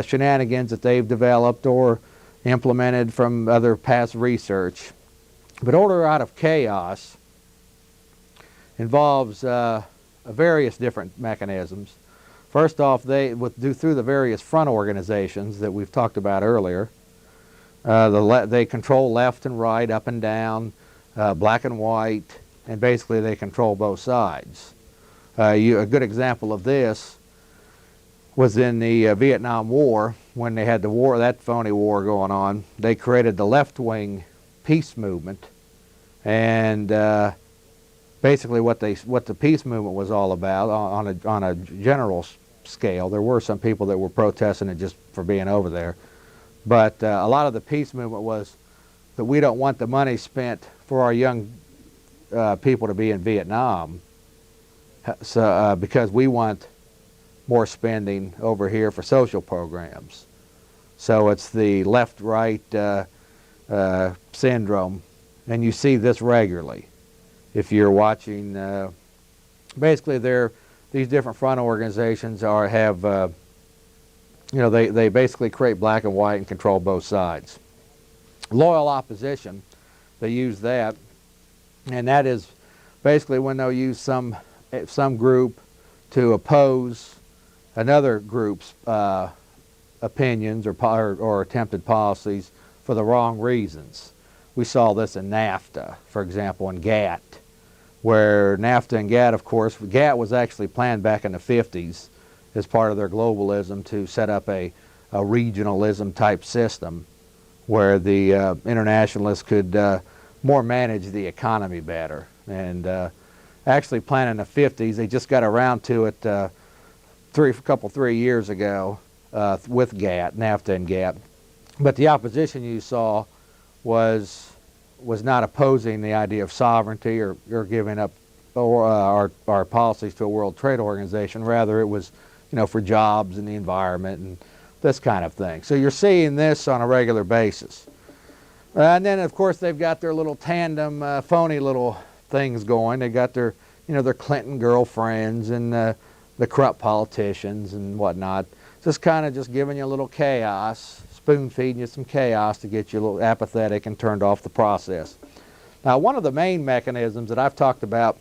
shenanigans that they've developed or implemented from other past research. But order out of chaos involves various different mechanisms. First off, through the various front organizations that we've talked about earlier, they control left and right, up and down, black and white, and basically they control both sides. A good example of this was in the Vietnam War, when they had that phony war going on. They created the left-wing peace movement, and basically what the peace movement was all about on a general scale. There were some people that were protesting it just for being over there, but a lot of the peace movement was that we don't want the money spent for our young people to be in Vietnam, so because we want more spending over here for social programs. So it's the left-right syndrome, and you see this regularly. If you're watching, basically these different front organizations they basically create black and white and control both sides. Loyal opposition, they use that, and that is basically when they'll use some group to oppose another group's opinions or attempted policies for the wrong reasons. We saw this in NAFTA, for example, in GATT, where NAFTA and GATT, of course, GATT was actually planned back in the 50s as part of their globalism to set up a regionalism type system where the internationalists could more manage the economy better. And actually planned in the 50s, they just got around to it 3 years ago with GATT, NAFTA and GATT. But the opposition you saw was not opposing the idea of sovereignty or giving up our policies to a World Trade Organization. Rather, it was, for jobs and the environment and this kind of thing. So you're seeing this on a regular basis. And then, of course, they've got their little tandem, phony little things going. They got their Clinton girlfriends and the corrupt politicians and whatnot. Just giving you a little chaos, spoon-feeding you some chaos to get you a little apathetic and turned off the process. Now, one of the main mechanisms that I've talked about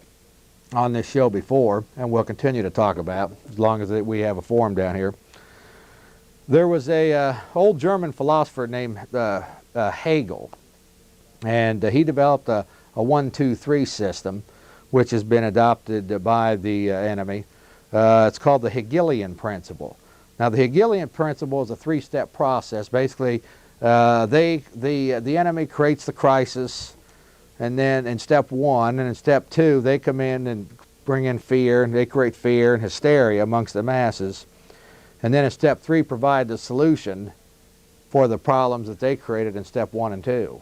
on this show before, and we'll continue to talk about as long as we have a forum down here, there was a old German philosopher named Hegel, and he developed a 1-2-3 system, which has been adopted by the enemy. It's called the Hegelian principle. Now, the Hegelian principle is a 3-step process. Basically, the enemy creates the crisis, and then in step 1 and in step 2, they come in and bring in fear, and they create fear and hysteria amongst the masses. And then in step 3, provide the solution for the problems that they created in step 1 and 2.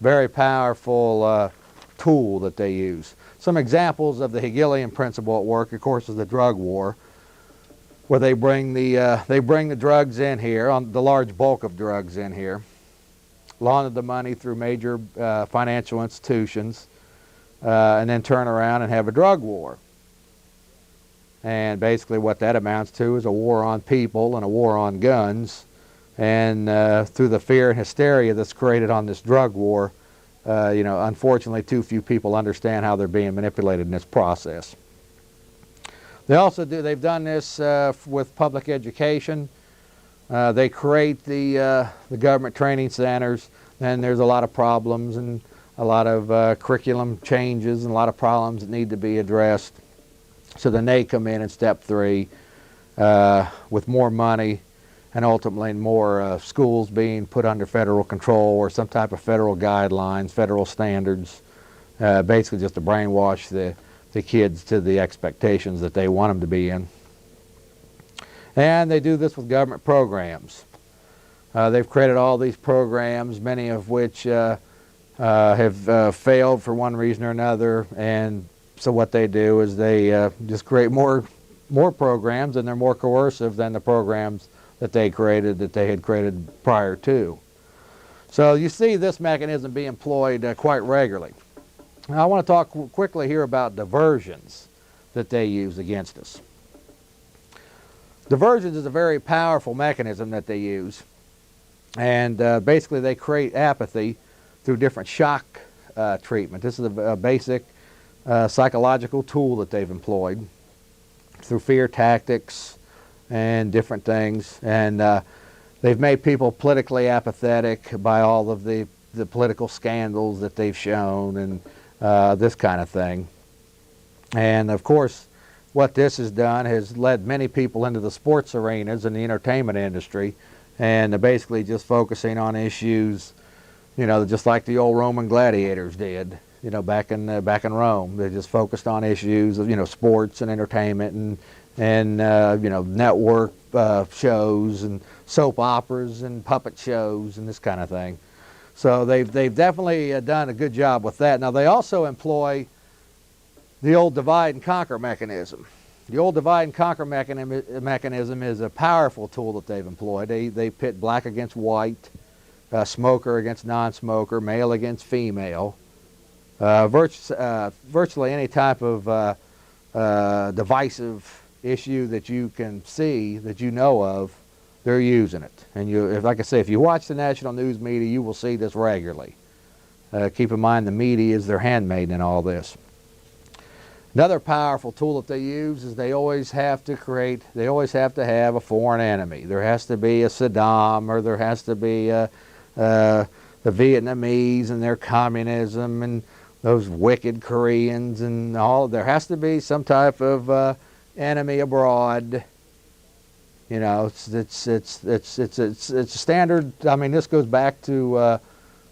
Very powerful tool that they use. Some examples of the Hegelian principle at work, of course, is the drug war, where they bring the drugs in here, on the large bulk of drugs in here, launder the money through major financial institutions, and then turn around and have a drug war. And basically what that amounts to is a war on people and a war on guns. And through the fear and hysteria that's created on this drug war, unfortunately too few people understand how they're being manipulated in this process. They've done this with public education. They create the government training centers, and there's a lot of problems and a lot of curriculum changes and a lot of problems that need to be addressed. So then they come in step 3 with more money and ultimately more schools being put under federal control or some type of federal guidelines, federal standards, basically just to brainwash the kids to the expectations that they want them to be in. And they do this with government programs. They've created all these programs, many of which have failed for one reason or another, and so what they do is they just create more programs, and they're more coercive than the programs that they had created prior to. So you see this mechanism being employed quite regularly. Now I want to talk quickly here about diversions that they use against us. Diversions is a very powerful mechanism that they use, and basically they create apathy through different shock treatment. This is a basic psychological tool that they've employed through fear tactics and different things, and they've made people politically apathetic by all of the political scandals that they've shown and this kind of thing. And of course, what this has done has led many people into the sports arenas and the entertainment industry, and basically just focusing on issues, you know, just like the old Roman gladiators did, you know, back in Rome. They just focused on issues of, you know, sports and entertainment and you know, network shows and soap operas and puppet shows and this kind of thing. So they've definitely done a good job with that. Now they also employ the old divide and conquer mechanism. The old divide and conquer mechanism is a powerful tool that they've employed. They pit black against white, smoker against non-smoker, male against female. Virtually any type of divisive issue that you can see, that you know of, they're using it. And like I say, if you watch the national news media, you will see this regularly. Keep in mind the media is their handmaiden in all this. Another powerful tool that they use is they always have to have a foreign enemy. There has to be a Saddam, or there has to be the Vietnamese and their communism and those wicked Koreans and all. There has to be some type of enemy abroad. You know, it's a standard. I mean, this goes back to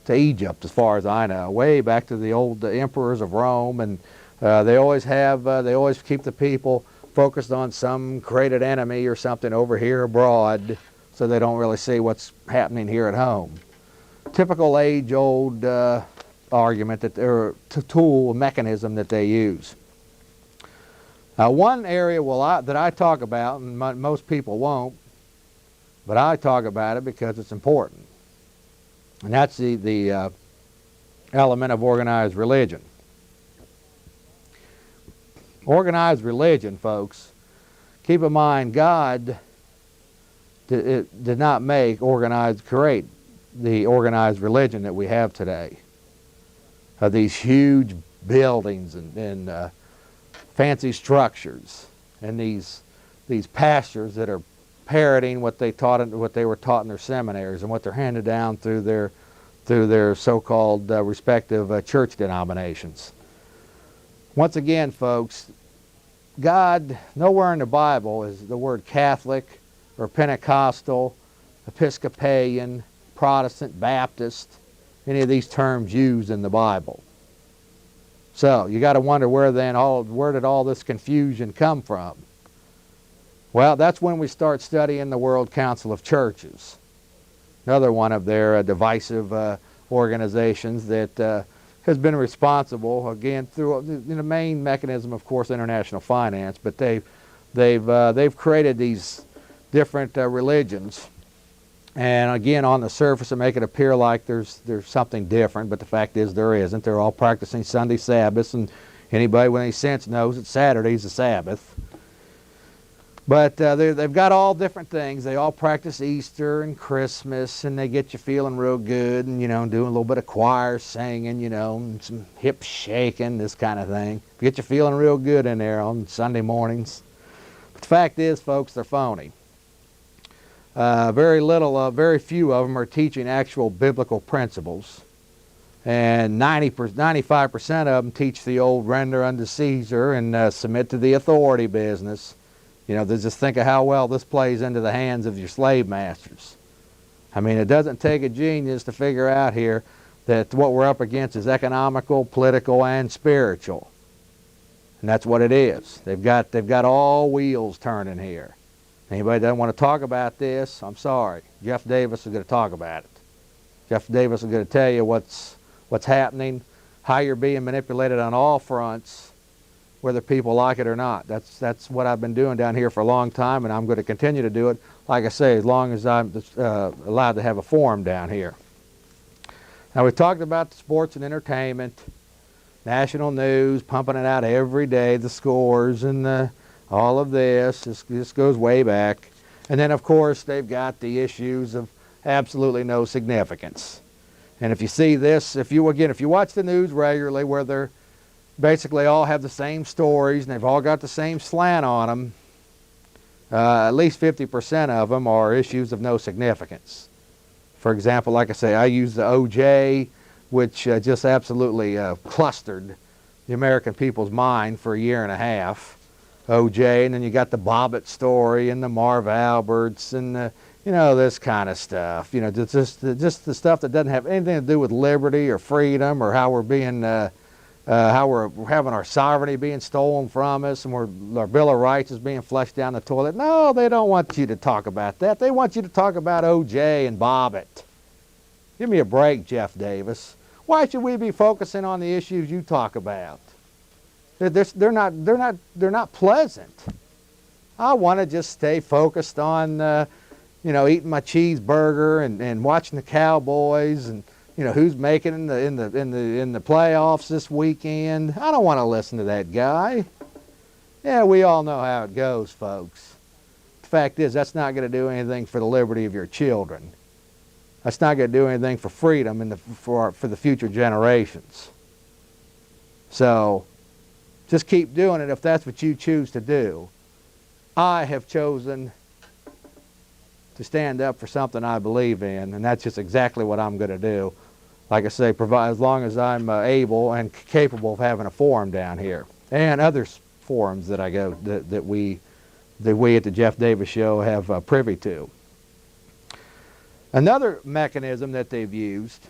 Egypt, as far as I know, way back to the old emperors of Rome, and they always keep the people focused on some created enemy or something over here abroad, so they don't really see what's happening here at home. Typical age-old argument that they're a tool, a mechanism that they use. Now, one area that I talk about, and most people won't, but I talk about it because it's important, and that's the element of organized religion. Organized religion, folks, keep in mind, God did not create the organized religion that we have today. These huge buildings and fancy structures, and these pastors that are parroting what they were taught in their seminaries and what they're handed down through their so-called respective church denominations. Once again, folks, God, nowhere in the Bible is the word Catholic or Pentecostal, Episcopalian, Protestant, Baptist, any of these terms used in the Bible. So you got to wonder where did all this confusion come from? Well, that's when we start studying the World Council of Churches, another one of their divisive organizations that has been responsible, again, through the main mechanism, of course, international finance, but they've created these different religions, and again, on the surface, it make it appear like there's something different, but the fact is there isn't. They're all practicing Sunday Sabbaths, and anybody with any sense knows that Saturday's a Sabbath. But they've got all different things. They all practice Easter and Christmas, and they get you feeling real good, and, you know, doing a little bit of choir singing, you know, and some hip shaking, this kind of thing. Get you feeling real good in there on Sunday mornings. But the fact is, folks, they're phony. Very few of them are teaching actual biblical principles, and 95% of them teach the old render unto Caesar and submit to the authority business. You know, just think of how well this plays into the hands of your slave masters. I mean, it doesn't take a genius to figure out here that what we're up against is economical, political, and spiritual. And that's what it is. They've got all wheels turning here. Anybody that doesn't want to talk about this, I'm sorry. Jeff Davis is going to talk about it. Jeff Davis is going to tell you what's happening, how you're being manipulated on all fronts, whether people like it or not. That's what I've been doing down here for a long time, and I'm going to continue to do it, like I say, as long as I'm allowed to have a forum down here. Now, we talked about the sports and entertainment, national news, pumping it out every day, the scores and all of this. This goes way back. And then, of course, they've got the issues of absolutely no significance. And if you see this, if you watch the news regularly, where they're basically all have the same stories and they've all got the same slant on them, at least 50% of them are issues of no significance. For example, like I say, I use the OJ, which just absolutely clustered the American people's mind for a year and a half. OJ, and then you got the Bobbitt story and the Marv Alberts and this kind of stuff. Just the stuff that doesn't have anything to do with liberty or freedom or how we're being, how we're having our sovereignty being stolen from us and our Bill of Rights is being flushed down the toilet. No, they don't want you to talk about that. They want you to talk about OJ and Bobbitt. Give me a break, Jeff Davis. Why should we be focusing on the issues you talk about? They're not pleasant. I want to just stay focused on, eating my cheeseburger and watching the Cowboys and who's making in the playoffs this weekend. I don't want to listen to that guy. Yeah, we all know how it goes, folks. The fact is, that's not going to do anything for the liberty of your children. That's not going to do anything for freedom for the future generations. So, just keep doing it if that's what you choose to do. I have chosen to stand up for something I believe in, and that's just exactly what I'm going to do. Like I say, as long as I'm able and capable of having a forum down here, and other forums that I go that we at the Jeff Davis Show have privy to. Another mechanism that they've used,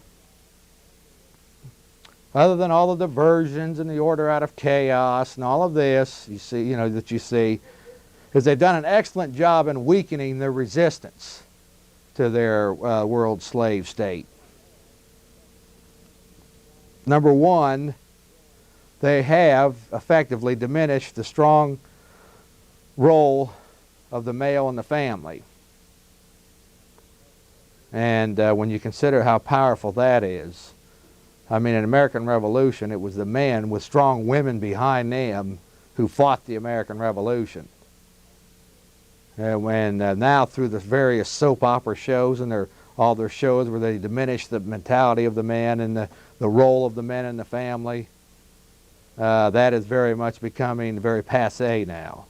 other than all the diversions and the order out of chaos and all of this, you see, is they've done an excellent job in weakening the resistance to their world slave state. Number one, they have effectively diminished the strong role of the male in the family. And when you consider how powerful that is, I mean, in the American Revolution, it was the men with strong women behind them who fought the American Revolution. And now through the various soap opera shows and all their shows where they diminish the mentality of the men and the role of the men in the family, that is very much becoming very passé now.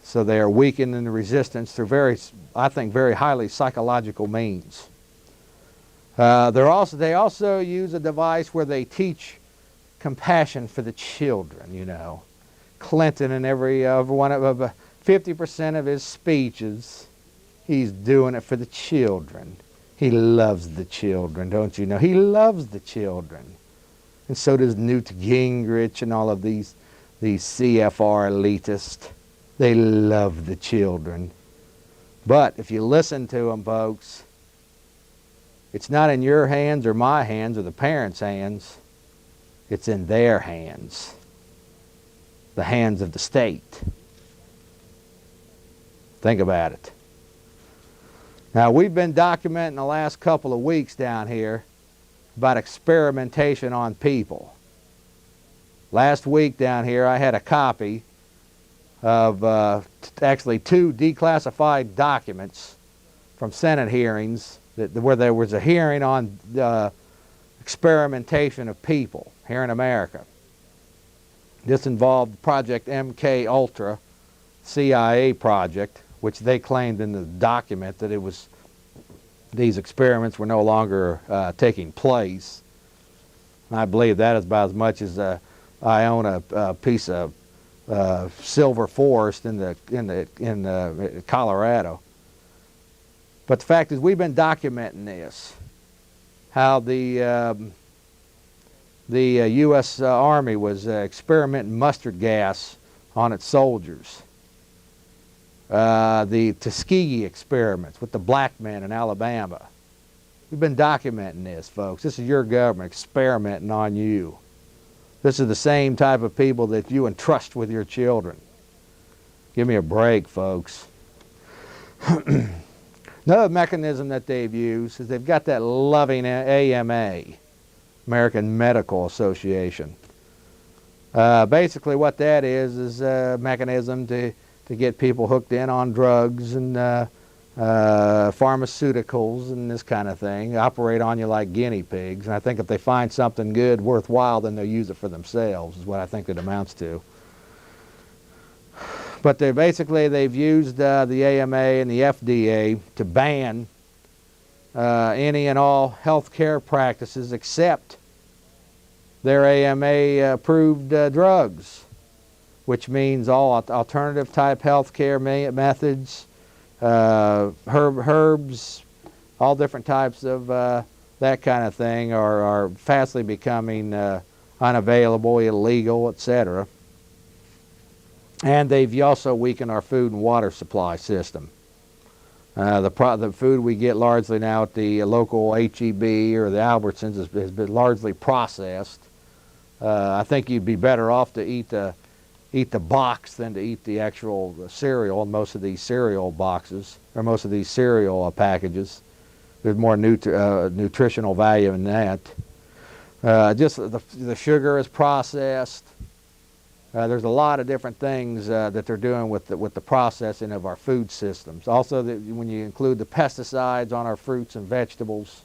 So they are weakening the resistance through I think, very highly psychological means. They also use a device where they teach compassion for the children. Clinton in every one of 50% of his speeches, he's doing it for the children. He loves the children, don't you know? He loves the children. And so does Newt Gingrich and all of these CFR elitists. They love the children. But if you listen to them, folks, it's not in your hands or my hands or the parents' hands. It's in their hands. The hands of the state. Think about it. Now, we've been documenting the last couple of weeks down here about experimentation on people. Last week down here, I had a copy of actually 2 declassified documents from Senate hearings where there was a hearing on experimentation of people here in America. This involved Project MK Ultra, CIA project, which they claimed in the document that these experiments were no longer taking place. And I believe that is about as much as I own a piece of silver forest in Colorado. But the fact is, we've been documenting this, how the U.S. Army was experimenting mustard gas on its soldiers. The Tuskegee experiments with the black men in Alabama. We've been documenting this, folks. This is your government experimenting on you. This is the same type of people that you entrust with your children. Give me a break, folks. Another mechanism that they've used is they've got that loving AMA, American Medical Association. Basically what that is a mechanism to get people hooked in on drugs and pharmaceuticals and this kind of thing, operate on you like guinea pigs. And I think if they find something good, worthwhile, then they'll use it for themselves, is what I think it amounts to. But they've used the AMA and the FDA to ban any and all health care practices except their AMA-approved drugs, which means all alternative type health care methods, herbs, all different types of that kind of thing are fastly becoming unavailable, illegal, etc. And they've also weakened our food and water supply system. The food we get largely now at the local HEB or the Albertsons has been largely processed. I think you'd be better off to eat the box than to eat the actual cereal in most of these cereal boxes, or most of these cereal packages. There's more nutritional value in that. Just the sugar is processed. There's a lot of different things that they're doing with the processing of our food systems. Also, when you include the pesticides on our fruits and vegetables,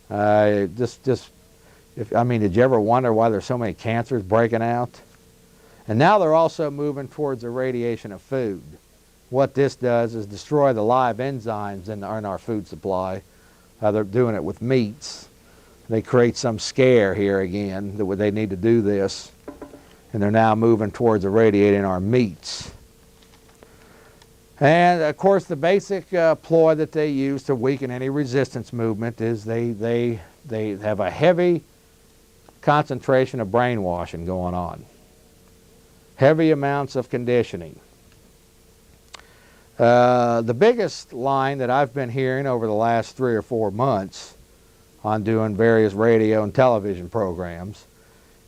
did you ever wonder why there's so many cancers breaking out? And now they're also moving towards the radiation of food. What this does is destroy the live enzymes in our food supply. They're doing it with meats. They create some scare here again that they need to do this. And they're now moving towards irradiating our meats. And of course the basic ploy that they use to weaken any resistance movement is they have a heavy concentration of brainwashing going on. Heavy amounts of conditioning. The biggest line that I've been hearing over the last 3 or 4 months on doing various radio and television programs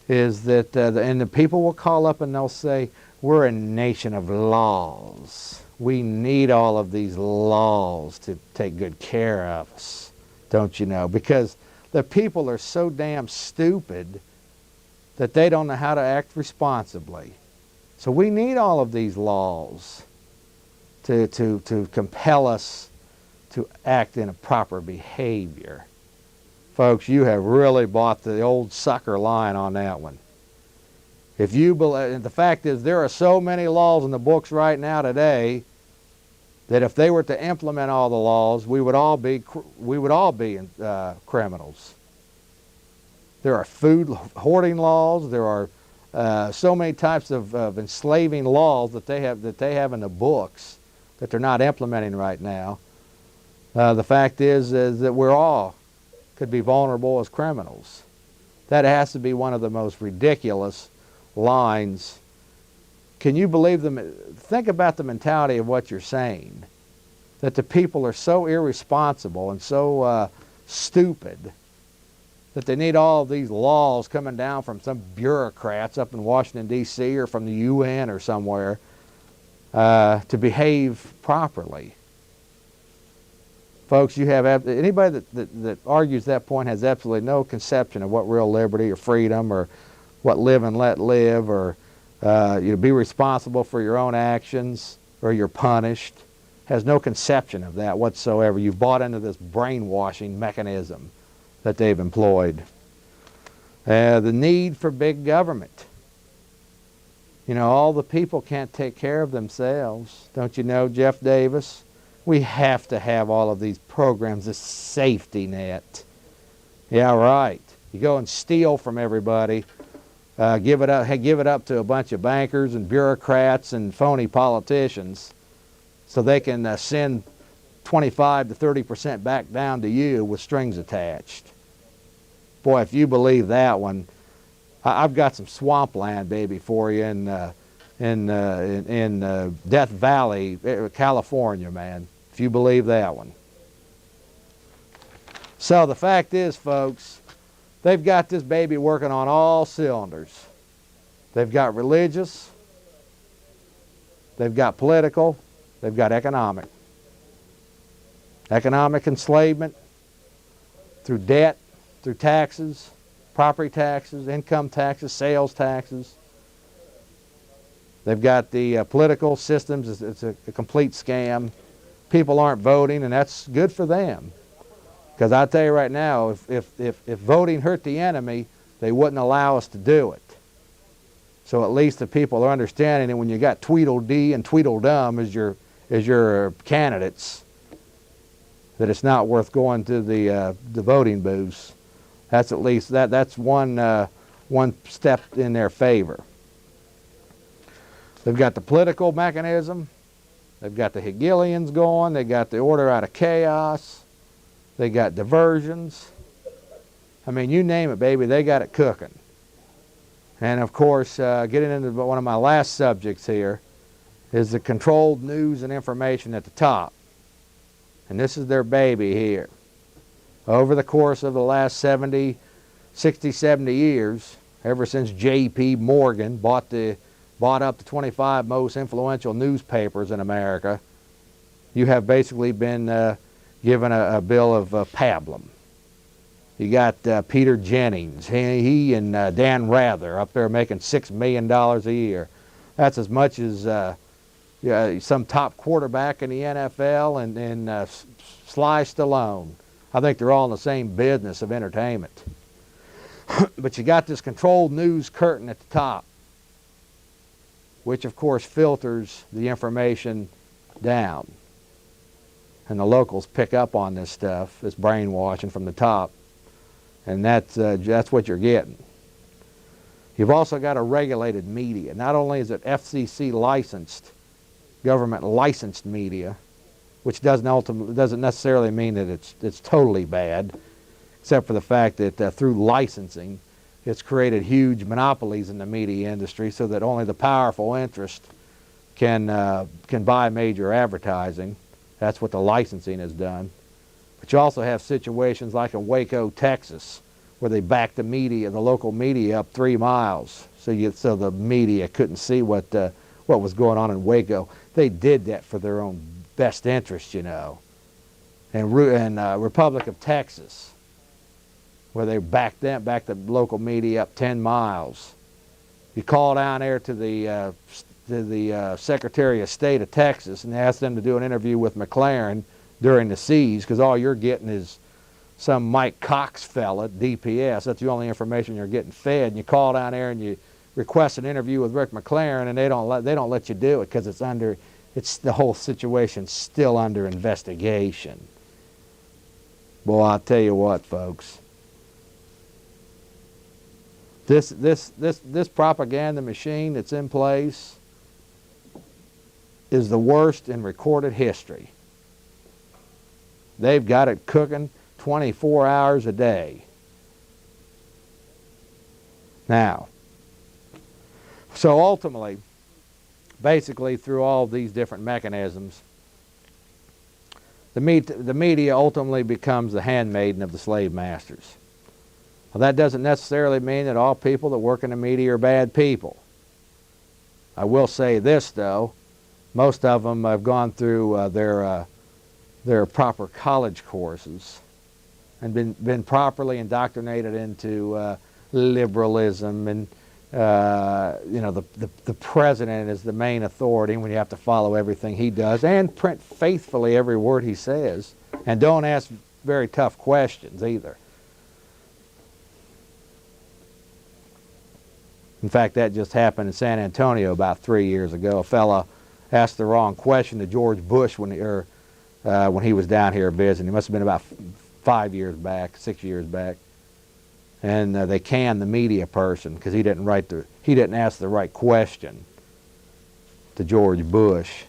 is that the people will call up and they'll say, we're a nation of laws. We need all of these laws to take good care of us, don't you know? Because the people are so damn stupid that they don't know how to act responsibly. So we need all of these laws to compel us to act in a proper behavior. Folks, you have really bought the old sucker line on that one. If you believe, the fact is there are so many laws in the books right now today that if they were to implement all the laws, we would all be criminals. There are food hoarding laws. There are so many types of enslaving laws that they have in the books that they're not implementing right now. The fact is that we're all could be vulnerable as criminals. That has to be one of the most ridiculous lines. Can you believe them? Think about the mentality of what you're saying. That the people are so irresponsible and so stupid that they need all of these laws coming down from some bureaucrats up in Washington, D.C. or from the UN or somewhere to behave properly. Folks, you have anybody that argues that point has absolutely no conception of what real liberty or freedom or what live and let live or be responsible for your own actions or you're punished. Has no conception of that whatsoever. You've bought into this brainwashing mechanism that they've employed. The need for big government. You know, all the people can't take care of themselves. Don't you know, Jeff Davis? We have to have all of these programs, this safety net. Yeah, right. You go and steal from everybody, give it up to a bunch of bankers and bureaucrats and phony politicians so they can send 25 to 30% back down to you with strings attached. Boy, if you believe that one, I've got some swampland, baby, for you in Death Valley, California, man. If you believe that one. So the fact is, folks, they've got this baby working on all cylinders. They've got religious, they've got political, they've got economic. Economic enslavement through debt, through taxes, property taxes, income taxes, sales taxes. They've got the political systems. It's a complete scam. People aren't voting, and that's good for them. Because I tell you right now, if voting hurt the enemy, they wouldn't allow us to do it. So at least the people are understanding that when you got Tweedledee and Tweedledum as your candidates, that it's not worth going to the voting booths. That's at least that's one step in their favor. They've got the political mechanism. They've got the Hegelians going. They got the order out of chaos. They got diversions. I mean, you name it, baby, they got it cooking. And of course, getting into one of my last subjects here is the controlled news and information at the top. And this is their baby here. Over the course of the last 60, 70 years, ever since J.P. Morgan bought up the 25 most influential newspapers in America, you have basically been given a bill of pablum. You got Peter Jennings, he and Dan Rather up there making $6 million a year. That's as much as some top quarterback in the NFL and Sly Stallone. I think they're all in the same business of entertainment. But you got this controlled news curtain at the top, which of course filters the information down. And the locals pick up on this stuff, this brainwashing from the top. And that's what you're getting. You've also got a regulated media. Not only is it FCC licensed, government licensed media, which doesn't necessarily mean that it's totally bad, except for the fact that through licensing, it's created huge monopolies in the media industry so that only the powerful interest can buy major advertising. That's what the licensing has done. But you also have situations like in Waco, Texas, where they backed the local media up 3 miles, so the media couldn't see what was going on in Waco. They did that for their own best interest, you know. And Republic of Texas, where they backed the local media up 10 miles. You call down there to the Secretary of State of Texas and ask them to do an interview with McLaren during the siege, because all you're getting is some Mike Cox fella at DPS. That's the only information you're getting fed. And you call down there and you request an interview with Rick McLaren, and they don't let you do it because the whole situation's still under investigation. Boy, I'll tell you what, folks. This propaganda machine that's in place is the worst in recorded history. They've got it cooking 24 hours a day. Now, so ultimately, basically through all these different mechanisms, the media ultimately becomes the handmaiden of the slave masters. Well, that doesn't necessarily mean that all people that work in the media are bad people. I will say this, though. Most of them have gone through their proper college courses and been properly indoctrinated into liberalism, and the president is the main authority when you have to follow everything he does and print faithfully every word he says, and don't ask very tough questions either. In fact, that just happened in San Antonio about 3 years ago. A fella asked the wrong question to George Bush when he was down here visiting. He must have been about 6 years back. And they canned the media person because he didn't ask the right question to George Bush.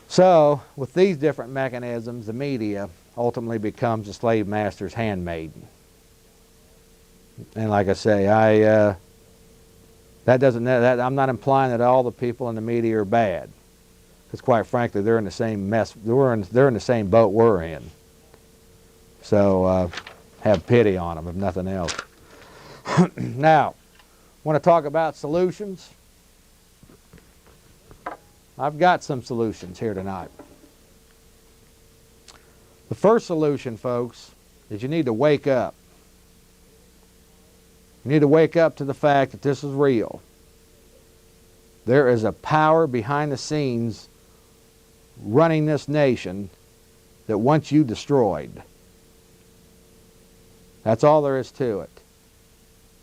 So, with these different mechanisms, the media ultimately becomes the slave master's handmaiden. And like I say, I'm not implying that all the people in the media are bad, because quite frankly, they're in the same mess. They're in the same boat we're in. So, have pity on them, if nothing else. Now, want to talk about solutions? I've got some solutions here tonight. The first solution, folks, is you need to wake up. You need to wake up to the fact that this is real. There is a power behind the scenes running this nation that wants you destroyed. That's all there is to it.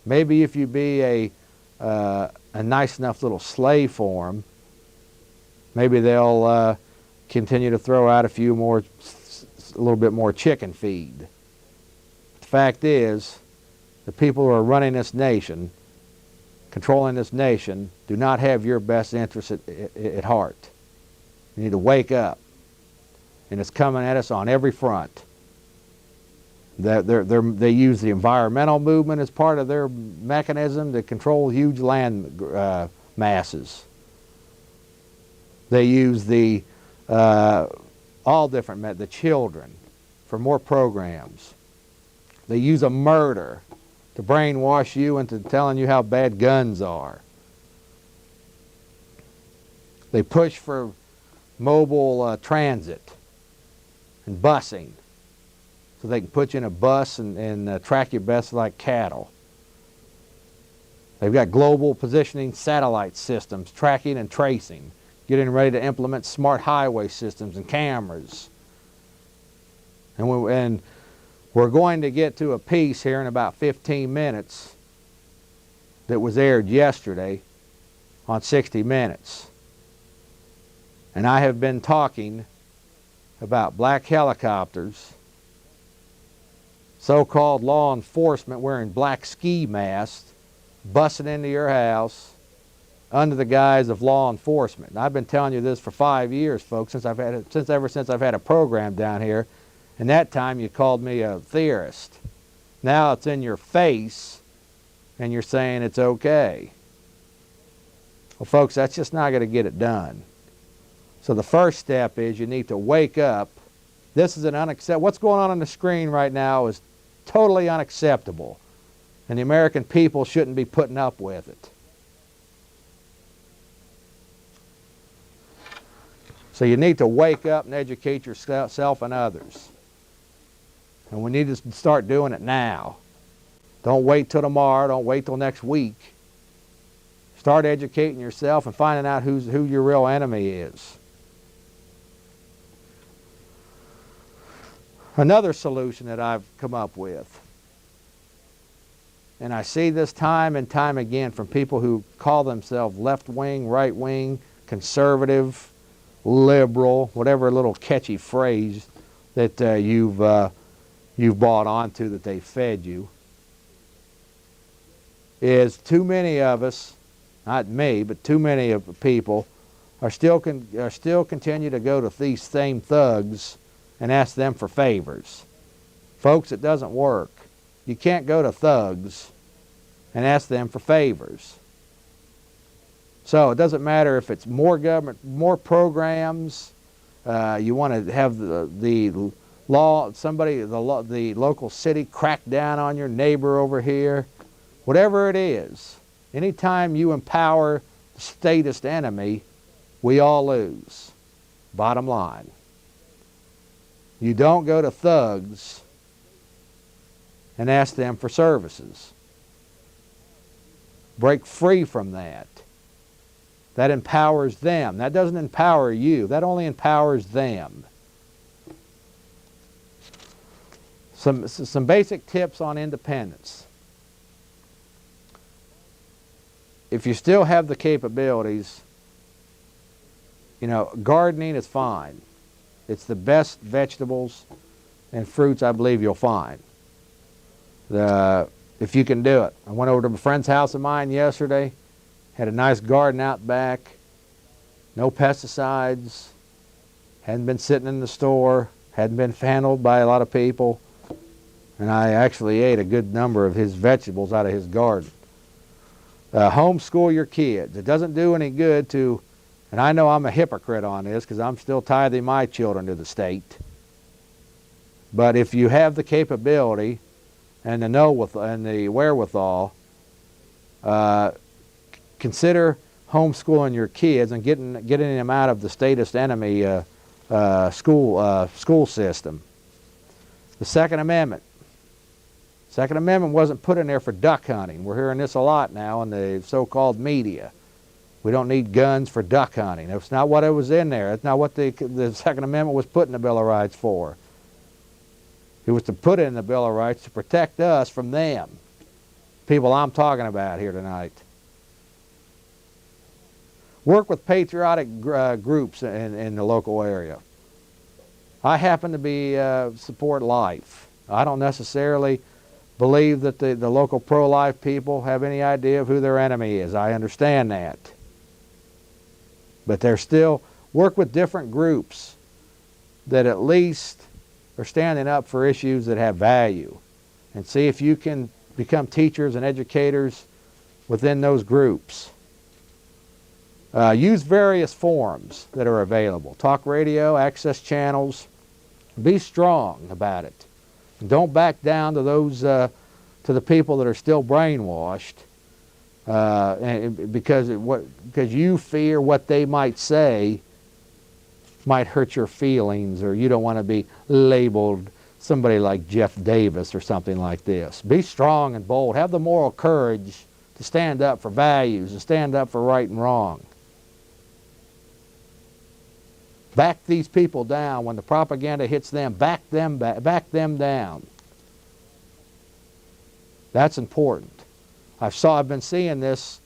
Maybe if you be a nice enough little slave for them, maybe they'll continue to throw out a little bit more chicken feed. The fact is, the people who are running this nation, controlling this nation, do not have your best interest at heart. You need to wake up. And it's coming at us on every front. They use the environmental movement as part of their mechanism to control huge land masses. They use the all different the children for more programs. They use a murder to brainwash you into telling you how bad guns are. They push for mobile transit and busing, so they can put you in a bus and track you best like cattle. They've got global positioning satellite systems, tracking and tracing, getting ready to implement smart highway systems and cameras. And we're going to get to a piece here in about 15 minutes that was aired yesterday on 60 Minutes. And I have been talking about black helicopters, so-called law enforcement wearing black ski masks, busting into your house under the guise of law enforcement. And I've been telling you this for 5 years, folks, ever since I've had a program down here. And that time you called me a theorist. Now it's in your face, and you're saying it's okay. Well, folks, that's just not going to get it done. So the first step is you need to wake up. This is an unacceptable. What's going on the screen right now is totally unacceptable. And the American people shouldn't be putting up with it. So you need to wake up and educate yourself and others. And we need to start doing it now. Don't wait till tomorrow. Don't wait till next week. Start educating yourself and finding out who your real enemy is. Another solution that I've come up with, and I see this time and time again from people who call themselves left-wing, right-wing, conservative, liberal, whatever little catchy phrase that you've bought onto that they fed you, is too many of us, not me, but too many of the people are still continue to go to these same thugs and ask them for favors. Folks, it doesn't work. You can't go to thugs and ask them for favors. So it doesn't matter if it's more government, more programs, you want to have the law, the local city crack down on your neighbor over here, whatever it is. Anytime you empower the statist enemy, we all lose. Bottom line. You don't go to thugs and ask them for services. Break free from that. That empowers them. That doesn't empower you. That only empowers them. Some basic tips on independence. If you still have the capabilities, gardening is fine. It's the best vegetables and fruits I believe you'll find. If you can do it. I went over to a friend's house of mine yesterday, had a nice garden out back, no pesticides, hadn't been sitting in the store, hadn't been handled by a lot of people, and I actually ate a good number of his vegetables out of his garden. Homeschool your kids. It doesn't do any good to, and I know I'm a hypocrite on this because I'm still tithing my children to the state, but if you have the capability and the wherewithal, consider homeschooling your kids and getting them out of the statist enemy school system. The Second Amendment. Second Amendment wasn't put in there for duck hunting. We're hearing this a lot now in the so-called media. We don't need guns for duck hunting. That's not what it was in there. That's not what the Second Amendment was put in the Bill of Rights for. It was to put in the Bill of Rights to protect us from them. People I'm talking about here tonight. Work with patriotic groups in the local area. I happen to support life. I don't necessarily believe that the local pro-life people have any idea of who their enemy is. I understand that. But they're still, work with different groups that at least are standing up for issues that have value. And see if you can become teachers and educators within those groups. Use various forums that are available. Talk radio, access channels. Be strong about it. Don't back down to those, to the people that are still brainwashed, because you fear what they might say might hurt your feelings, or you don't want to be labeled somebody like Jeff Davis or something like this. Be strong and bold. Have the moral courage to stand up for values and stand up for right and wrong. Back these people down when the propaganda hits them. Back them down. That's important. I've been seeing this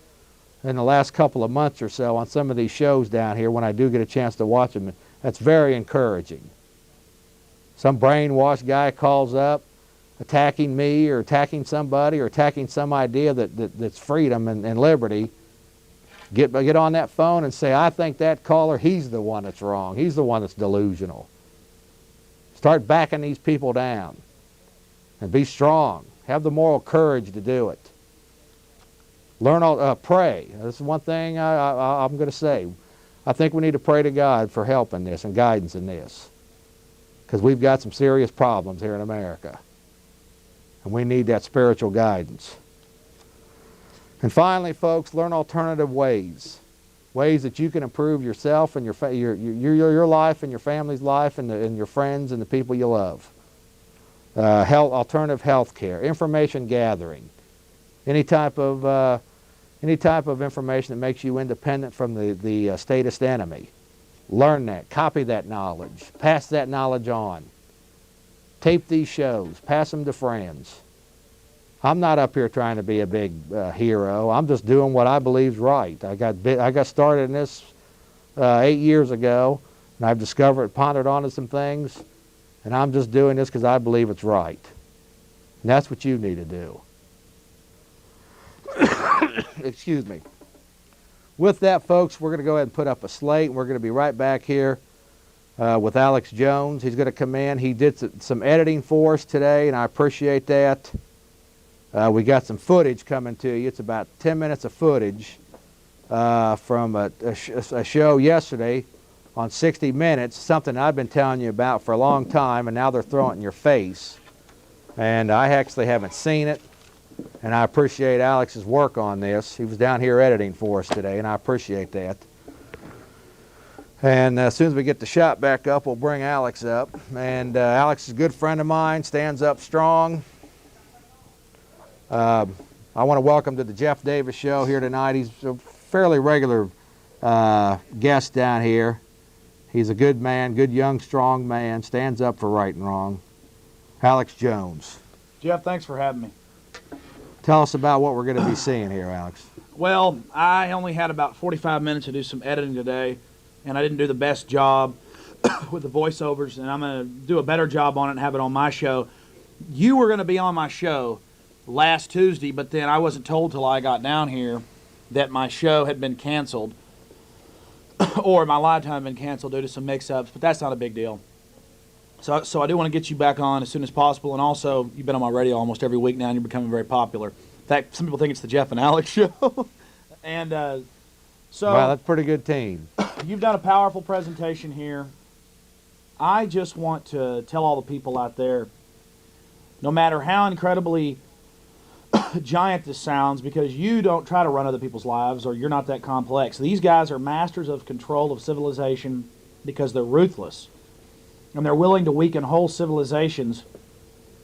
in the last couple of months or so on some of these shows down here when I do get a chance to watch them. That's very encouraging. Some brainwashed guy calls up attacking me or attacking somebody or attacking some idea that's freedom and liberty. Get on that phone and say, I think that caller, he's the one that's wrong. He's the one that's delusional. Start backing these people down. And be strong. Have the moral courage to do it. Pray. That's one thing I'm going to say. I think we need to pray to God for help in this and guidance in this. Because we've got some serious problems here in America. And we need that spiritual guidance. And finally, folks, learn alternative ways. Ways that you can improve yourself and your life and your family's life and your friends and the people you love. Alternative health care, information gathering, any type of information that makes you independent from the statist enemy. Learn that, copy that knowledge, pass that knowledge on. Tape these shows, pass them to friends. I'm not up here trying to be a big hero. I'm just doing what I believe is right. I got started in this 8 years ago, and I've pondered onto some things, and I'm just doing this because I believe it's right. And that's what you need to do. Excuse me. With that, folks, we're going to go ahead and put up a slate, and we're going to be right back here with Alex Jones. He's going to come in. He did some editing for us today, and I appreciate that. We got some footage coming to you. It's about 10 minutes of footage from a show yesterday on 60 Minutes, something I've been telling you about for a long time, and now they're throwing it in your face. And I actually haven't seen it, and I appreciate Alex's work on this. He was down here editing for us today, and I appreciate that. And as soon as we get the shot back up, we'll bring Alex up. And Alex is a good friend of mine, stands up strong. I want to welcome to the Jeff Davis Show here tonight. He's a fairly regular guest down here. He's a good man, good young, strong man, stands up for right and wrong. Alex Jones. Jeff, thanks for having me. Tell us about what we're going to be seeing here, Alex. Well, I only had about 45 minutes to do some editing today, and I didn't do the best job with the voiceovers, and I'm going to do a better job on it and have it on my show. You were going to be on my show last Tuesday, but then I wasn't told till I got down here that my show had been canceled or my live time had been canceled due to some mix-ups, but that's not a big deal. So I do want to get you back on as soon as possible, and also you've been on my radio almost every week now, and you're becoming very popular. In fact, some people think it's the Jeff and Alex show. And so wow, that's a pretty good team. You've done a powerful presentation here. I just want to tell all the people out there, No matter how incredibly giant this sounds, because you don't try to run other people's lives or you're not that complex. These guys are masters of control of civilization because they're ruthless. And they're willing to weaken whole civilizations.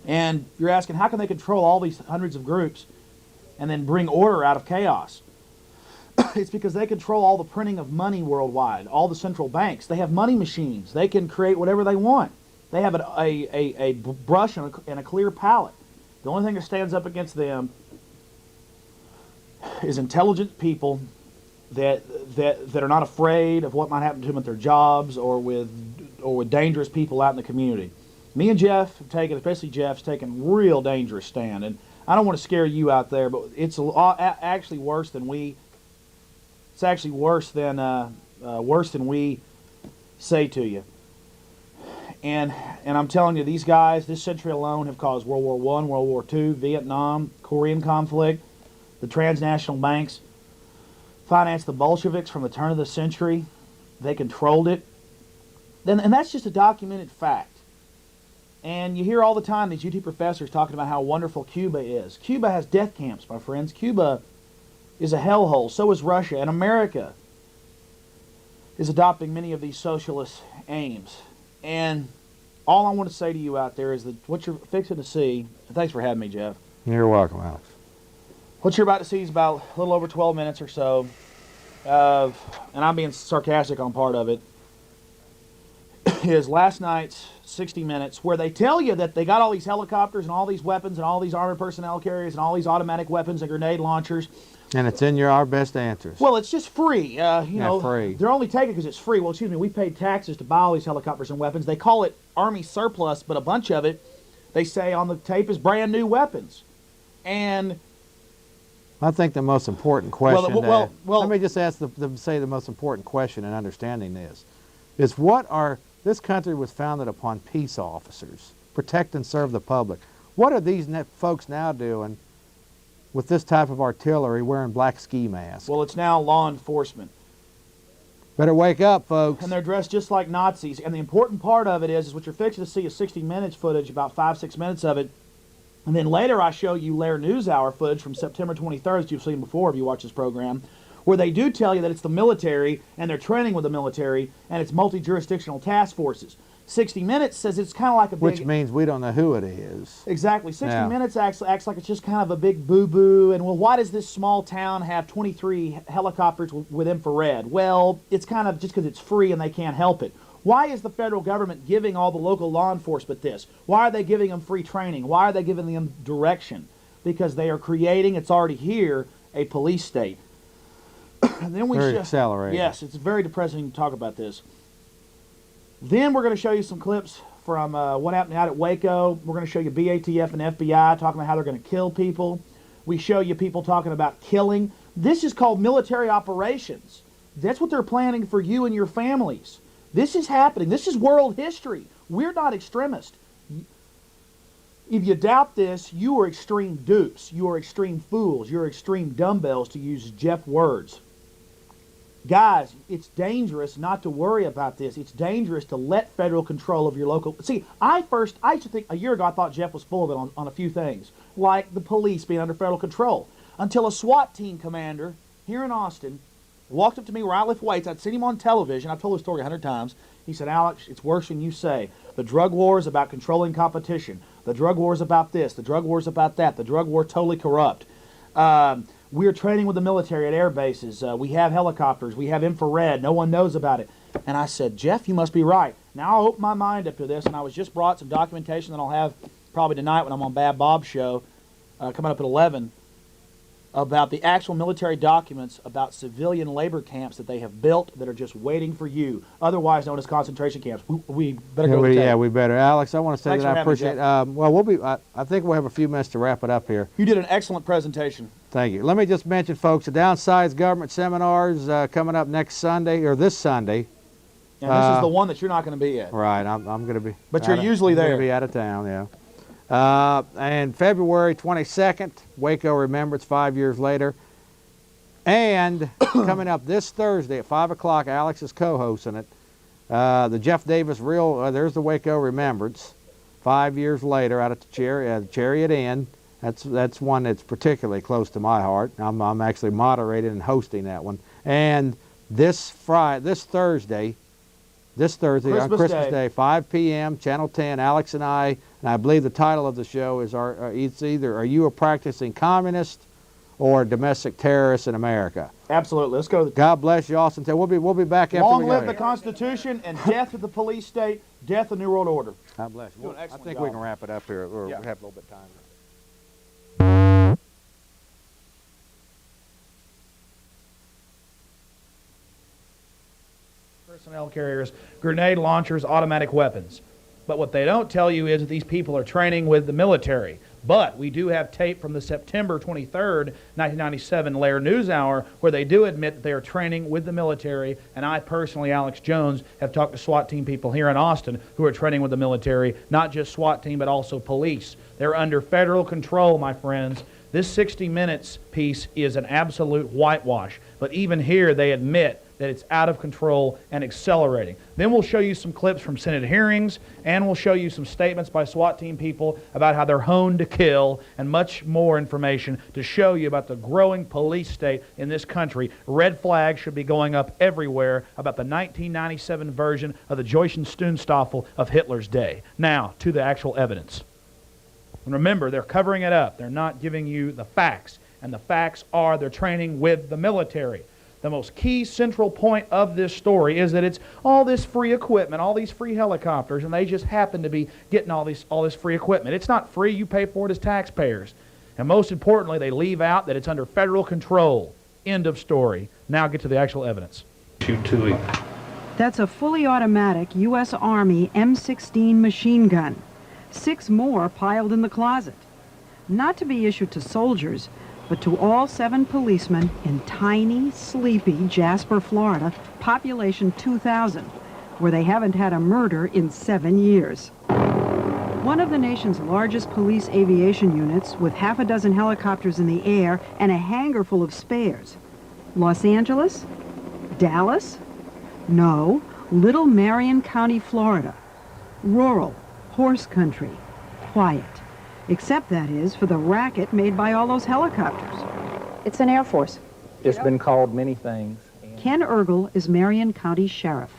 And you're asking, how can they control all these hundreds of groups and then bring order out of chaos? It's because they control all the printing of money worldwide, all the central banks. They have money machines. They can create whatever they want. They have a brush and a clear palette. The only thing that stands up against them is intelligent people that are not afraid of what might happen to them at their jobs or with dangerous people out in the community. Me and Jeff have taken, especially Jeff's taken real dangerous stand. And I don't want to scare you out there, but it's actually worse than we. It's actually worse than we say to you. And I'm telling you, these guys, this century alone, have caused World War I, World War II, Vietnam, Korean conflict. The transnational banks financed the Bolsheviks from the turn of the century. They controlled it. And that's just a documented fact. And you hear all the time these UT professors talking about how wonderful Cuba is. Cuba has death camps, my friends. Cuba is a hellhole. So is Russia. And America is adopting many of these socialist aims. And all I want to say to you out there is that what you're fixing to see, and thanks for having me, Jeff. You're welcome, Alex. What you're about to see is about a little over 12 minutes or so of, and I'm being sarcastic on part of it, is last night's 60 Minutes, where they tell you that they got all these helicopters and all these weapons and all these armored personnel carriers and all these automatic weapons and grenade launchers. And it's in our best answers. Well, it's just free. You know, free. They're only taking it because it's free. Well, excuse me, we paid taxes to buy all these helicopters and weapons. They call it Army surplus, but a bunch of it, they say on the tape, is brand new weapons. And I think the most important question, well, let me just ask the most important question in understanding this, is this country was founded upon peace officers, protect and serve the public. What are these folks now doing with this type of artillery wearing black ski masks? Well, it's now law enforcement. Better wake up, folks. And they're dressed just like Nazis. And the important part of it is what you're fixing to see is 60 Minutes footage, about 5-6 minutes of it. And then later I show you Lair NewsHour footage from September 23rd, that you've seen before if you watch this program, where they do tell you that it's the military and they're training with the military and it's multi-jurisdictional task forces. 60 Minutes says it's kind of like a big... Which means we don't know who it is. Exactly. 60 Minutes acts like it's just kind of a big boo-boo. And, well, why does this small town have 23 helicopters with infrared? Well, it's kind of just because it's free and they can't help it. Why is the federal government giving all the local law enforcement this? Why are they giving them free training? Why are they giving them direction? Because they are creating, it's already here, a police state. And then very accelerated. Yes, it's very depressing to talk about this. Then we're going to show you some clips from what happened out at Waco. We're going to show you BATF and FBI talking about how they're going to kill people. We show you people talking about killing. This is called military operations. That's what they're planning for you and your families. This is happening. This is world history. We're not extremists. If you doubt this, you are extreme dupes. You are extreme fools. You're extreme dumbbells, to use Jeff's words. Guys, it's dangerous not to worry about this. It's dangerous to let federal control of your local... See, I used to think, a year ago, I thought Jeff was full of it on a few things, like the police being under federal control, until a SWAT team commander here in Austin walked up to me where I lift weights. I'd seen him on television. I've told the story 100 times. He said, Alex, it's worse than you say. The drug war is about controlling competition. The drug war is about this. The drug war is about that. The drug war totally corrupt. We're training with the military at air bases. We have helicopters. We have infrared. No one knows about it. And I said, Jeff, you must be right. Now I'll open my mind up to this, and I was just brought some documentation that I'll have probably tonight when I'm on Bad Bob's show, coming up at 11, about the actual military documents about civilian labor camps that they have built that are just waiting for you, otherwise known as concentration camps. We better go to the tape. Yeah, we better. Alex, I want to say Thanks that for I appreciate having I think we'll have a few minutes to wrap it up here. You did an excellent presentation. Thank you. Let me just mention, folks, the Downsize Government Seminars coming up next Sunday, or this Sunday. And this is the one that you're not going to be at. Right, I'm going to be. But you're usually there. I'm going to be out of town, yeah. And February 22nd, Waco Remembrance, 5 years later. And coming up this Thursday at 5 o'clock, Alex is co-hosting it. The Jeff Davis there's the Waco Remembrance. 5 years later out at the Chariot Inn. That's one that's particularly close to my heart. I'm actually moderating and hosting that one. And this Thursday on Christmas Day, 5 p.m., Channel 10, Alex and I believe the title of the show is it's either Are You a Practicing Communist or Domestic Terrorist in America? Absolutely. Let's go. God bless you, Austin. We'll be back after Long we live go. the Constitution and death to the police state, death to the New World Order. God bless you. I think job. we can wrap it up here. We have a little bit of time. Personnel carriers, grenade launchers, automatic weapons. But what they don't tell you is that these people are training with the military. But we do have tape from the September 23rd, 1997 Lair News Hour where they do admit that they are training with the military. And I personally, Alex Jones, have talked to SWAT team people here in Austin who are training with the military, not just SWAT team but also police. They're under federal control, my friends. This 60 Minutes piece is an absolute whitewash. But even here they admit that it's out of control and accelerating. Then we'll show you some clips from Senate hearings, and we'll show you some statements by SWAT team people about how they're honed to kill, and much more information to show you about the growing police state in this country. Red flags should be going up everywhere about the 1997 version of the Joyce-Stunstaffel of Hitler's day. Now, to the actual evidence. And remember, they're covering it up. They're not giving you the facts. And the facts are they're training with the military. The most key central point of this story is that it's all this free equipment, all these free helicopters, and they just happen to be getting all this free equipment. It's not free. You pay for it as taxpayers. And most importantly, they leave out that it's under federal control. End of story. Now get to the actual evidence. That's a fully automatic U.S. Army M16 machine gun. 6 more piled in the closet. Not to be issued to soldiers, but to all 7 policemen in tiny, sleepy Jasper, Florida, population 2,000, where they haven't had a murder in 7 years. One of the nation's largest police aviation units with half a dozen helicopters in the air and a hangar full of spares. Los Angeles? Dallas? No, Little Marion County, Florida. Rural, horse country, quiet. Except, that is, for the racket made by all those helicopters. It's an Air Force. It's been called many things. Ken Ergel is Marion County Sheriff.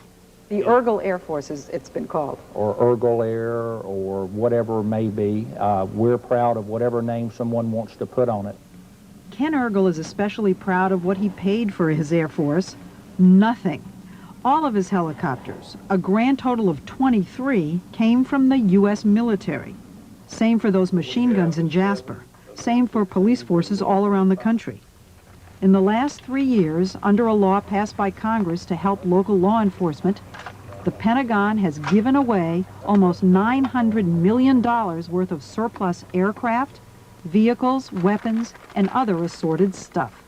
The Ergel Air Force, it's been called. Or Ergel Air, or whatever it may be. We're proud of whatever name someone wants to put on it. Ken Ergel is especially proud of what he paid for his Air Force. Nothing. All of his helicopters, a grand total of 23, came from the U.S. military. Same for those machine guns in Jasper. Same for police forces all around the country. In the last 3 years, under a law passed by Congress to help local law enforcement, the Pentagon has given away almost $900 million worth of surplus aircraft, vehicles, weapons, and other assorted stuff.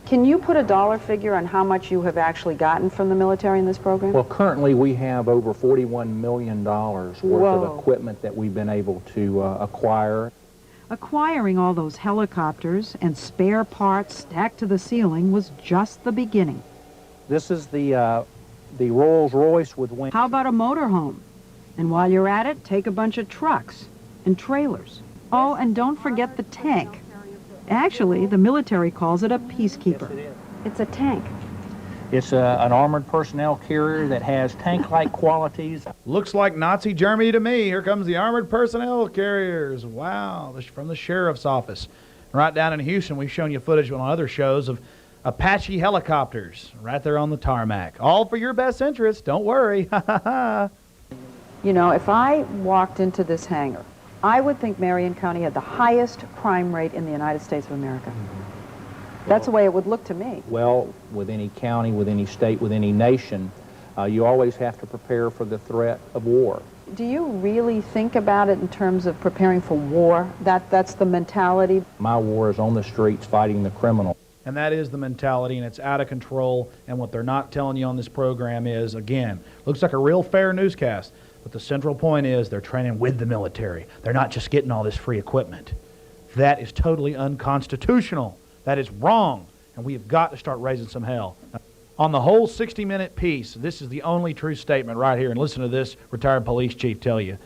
Can you put a dollar figure on how much you have actually gotten from the military in this program? Well, currently we have over $41 million worth of equipment that we've been able to acquire. Acquiring all those helicopters and spare parts stacked to the ceiling was just the beginning. This is the Rolls-Royce with wings. How about a motorhome? And while you're at it, take a bunch of trucks and trailers. Oh, and don't forget the tank. Actually, the military calls it a peacekeeper. It's a tank. It's an armored personnel carrier that has tank-like qualities. Looks like Nazi Germany to me. Here comes the armored personnel carriers. Wow, from the sheriff's office. Right down in Houston, we've shown you footage on other shows of Apache helicopters right there on the tarmac. All for your best interest. Don't worry. You know, if I walked into this hangar, I would think Marion County had the highest crime rate in the United States of America. That's the way it would look to me. Well, with any county, with any state, with any nation, you always have to prepare for the threat of war. Do you really think about it in terms of preparing for war? That's the mentality? My war is on the streets fighting the criminal. And that is the mentality, and it's out of control. And what they're not telling you on this program is, again, looks like a real fair newscast. But the central point is they're training with the military. They're not just getting all this free equipment. That is totally unconstitutional. That is wrong. And we have got to start raising some hell. On the whole 60-minute piece, this is the only true statement right here. And listen to this retired police chief tell you.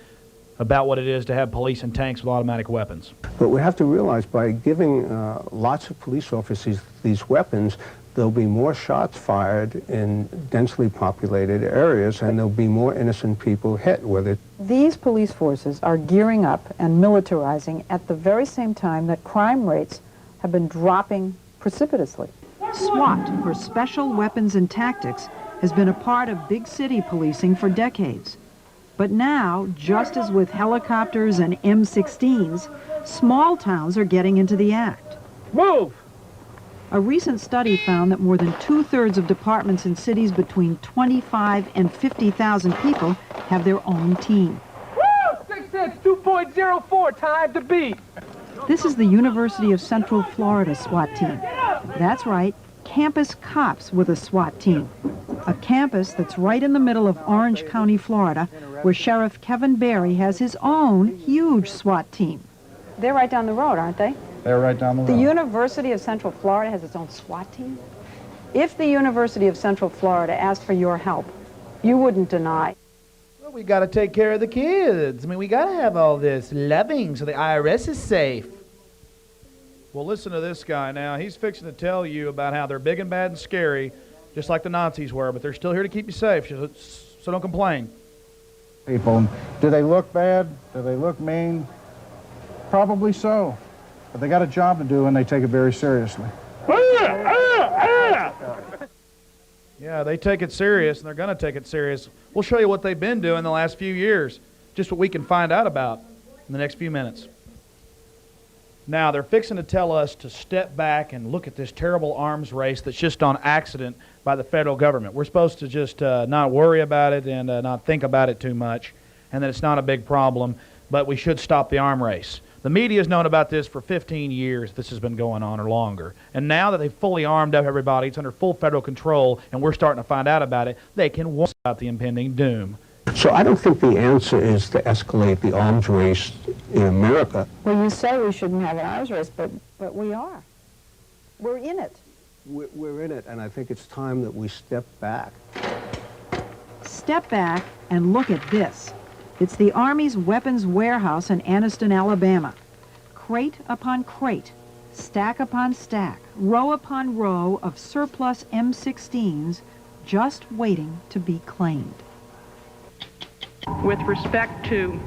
about what it is to have police and tanks with automatic weapons. But we have to realize by giving lots of police officers these weapons, there'll be more shots fired in densely populated areas, and there'll be more innocent people hit with it. These police forces are gearing up and militarizing at the very same time that crime rates have been dropping precipitously. SWAT, or Special Weapons and Tactics, has been a part of big city policing for decades. But now, just as with helicopters and M16s, small towns are getting into the act. Move! A recent study found that more than 2/3 of departments in cities between 25 and 50,000 people have their own team. Woo! 6'6", 2.04, time to beat. This is the University of Central Florida SWAT team. That's right, campus cops with a SWAT team. A campus that's right in the middle of Orange County, Florida, where Sheriff Kevin Barry has his own huge SWAT team. They're right down the road, aren't they? They're right down the road. The University of Central Florida has its own SWAT team? If the University of Central Florida asked for your help, you wouldn't deny. Well, we got to take care of the kids. I mean, we got to have all this loving so the IRS is safe. Well, listen to this guy now. He's fixing to tell you about how they're big and bad and scary, just like the Nazis were, but they're still here to keep you safe, so don't complain. People, do they look bad? Do they look mean? Probably so. But they got a job to do, and they take it very seriously. Yeah, they take it serious, and they're going to take it serious. We'll show you what they've been doing the last few years, just what we can find out about in the next few minutes. Now, they're fixing to tell us to step back and look at this terrible arms race that's just on accident by the federal government. We're supposed to just not worry about it and not think about it too much, and that it's not a big problem, but we should stop the arm race. The media has known about this for 15 years. This has been going on or longer. And now that they've fully armed up everybody, it's under full federal control, and we're starting to find out about it, they can warn about the impending doom. So I don't think the answer is to escalate the arms race in America. Well, you say we shouldn't have an arms race, but we are. We're in it. We're in it, and I think it's time that we step back. Step back and look at this. It's the Army's weapons warehouse in Anniston, Alabama. Crate upon crate, stack upon stack, row upon row of surplus M16s just waiting to be claimed. With respect to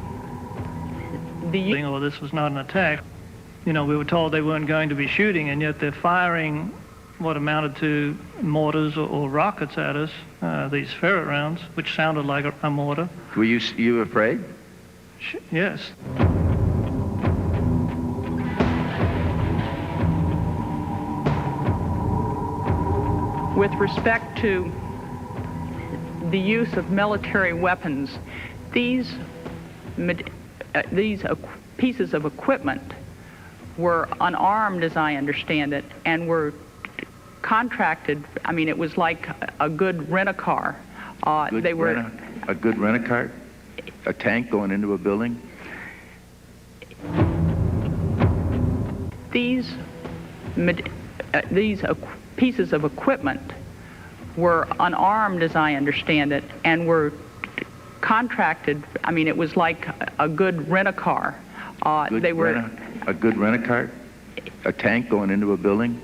the... Or this was not an attack. You know, we were told they weren't going to be shooting, and yet they're firing what amounted to mortars or rockets at us, these ferret rounds, which sounded like a mortar. Were you afraid? Yes. With respect to the use of military weapons, these pieces of equipment were unarmed, as I understand it, and were contracted. I mean, it was like a good rent-a-car. They were a good rent-a-car? A tank going into a building? These pieces of equipment were unarmed, as I understand it, and were contracted. I mean, it was like a good rent-a-car. They were a good rent-a-car? A tank going into a building?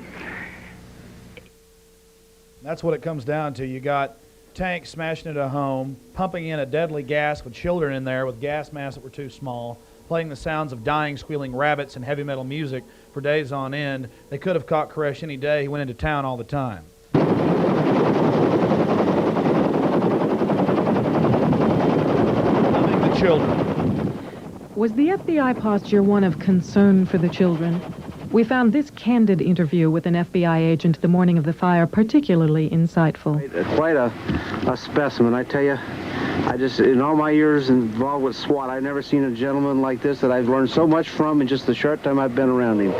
That's what it comes down to. You got tanks smashing into a home, pumping in a deadly gas with children in there with gas masks that were too small, playing the sounds of dying, squealing rabbits and heavy metal music for days on end. They could have caught Koresh any day. He went into town all the time. Loving the children. Was the FBI posture one of concern for the children? We found this candid interview with an FBI agent the morning of the fire particularly insightful. Quite a specimen, I tell you. I just, in all my years involved with SWAT, I've never seen a gentleman like this that I've learned so much from in just the short time I've been around him.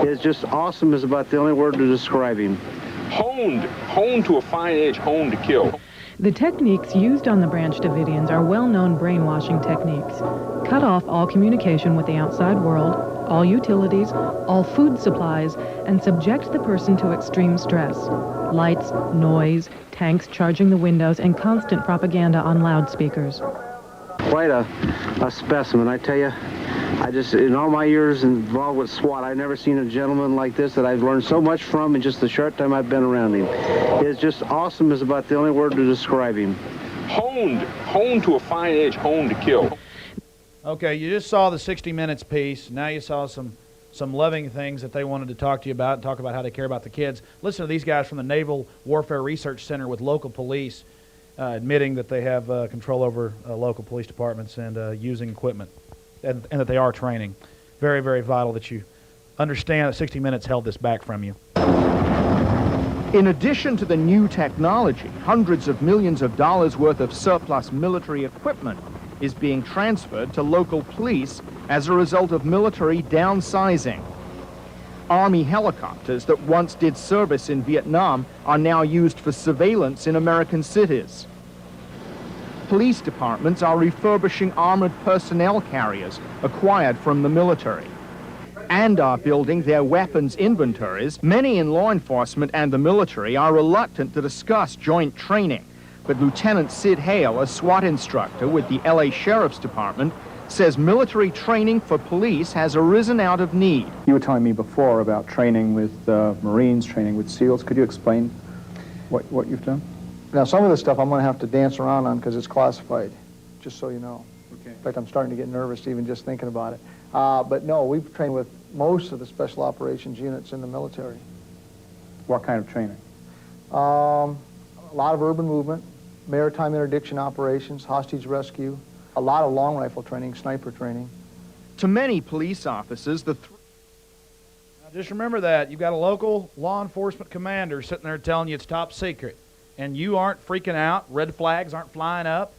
It's just awesome is about the only word to describe him. Honed to a fine edge, honed to kill. The techniques used on the Branch Davidians are well-known brainwashing techniques. Cut off all communication with the outside world, all utilities, all food supplies, and subject the person to extreme stress. Lights, noise, tanks charging the windows, and constant propaganda on loudspeakers. quite a specimen, I tell you. I just, in all my years involved with SWAT, I've never seen a gentleman like this that I've learned so much from in just the short time I've been around him. It's just awesome is about the only word to describe him. Honed to a fine edge, honed to kill. Okay, you just saw the 60 Minutes piece. Now you saw some loving things that they wanted to talk to you about and talk about how they care about the kids. Listen to these guys from the Naval Warfare Research Center with local police admitting that they have control over local police departments and using equipment and that they are training. Very, very vital that you understand that 60 Minutes held this back from you. In addition to the new technology, hundreds of millions of dollars worth of surplus military equipment is being transferred to local police as a result of military downsizing. Army helicopters that once did service in Vietnam are now used for surveillance in American cities. Police departments are refurbishing armored personnel carriers acquired from the military and are building their weapons inventories. Many in law enforcement and the military are reluctant to discuss joint training, but Lieutenant Sid Hale, a SWAT instructor with the LA Sheriff's Department, says military training for police has arisen out of need. You were telling me before about training with Marines, training with SEALs. Could you explain what you've done? Now, some of this stuff I'm going to have to dance around on because it's classified, just so you know. Okay. In fact, I'm starting to get nervous even just thinking about it. But no, we've trained with most of the special operations units in the military. What kind of training? A lot of urban movement, maritime interdiction operations, hostage rescue, a lot of long rifle training, sniper training. To many police officers, Now just remember that. You've got a local law enforcement commander sitting there telling you it's top secret, and you aren't freaking out, red flags aren't flying up.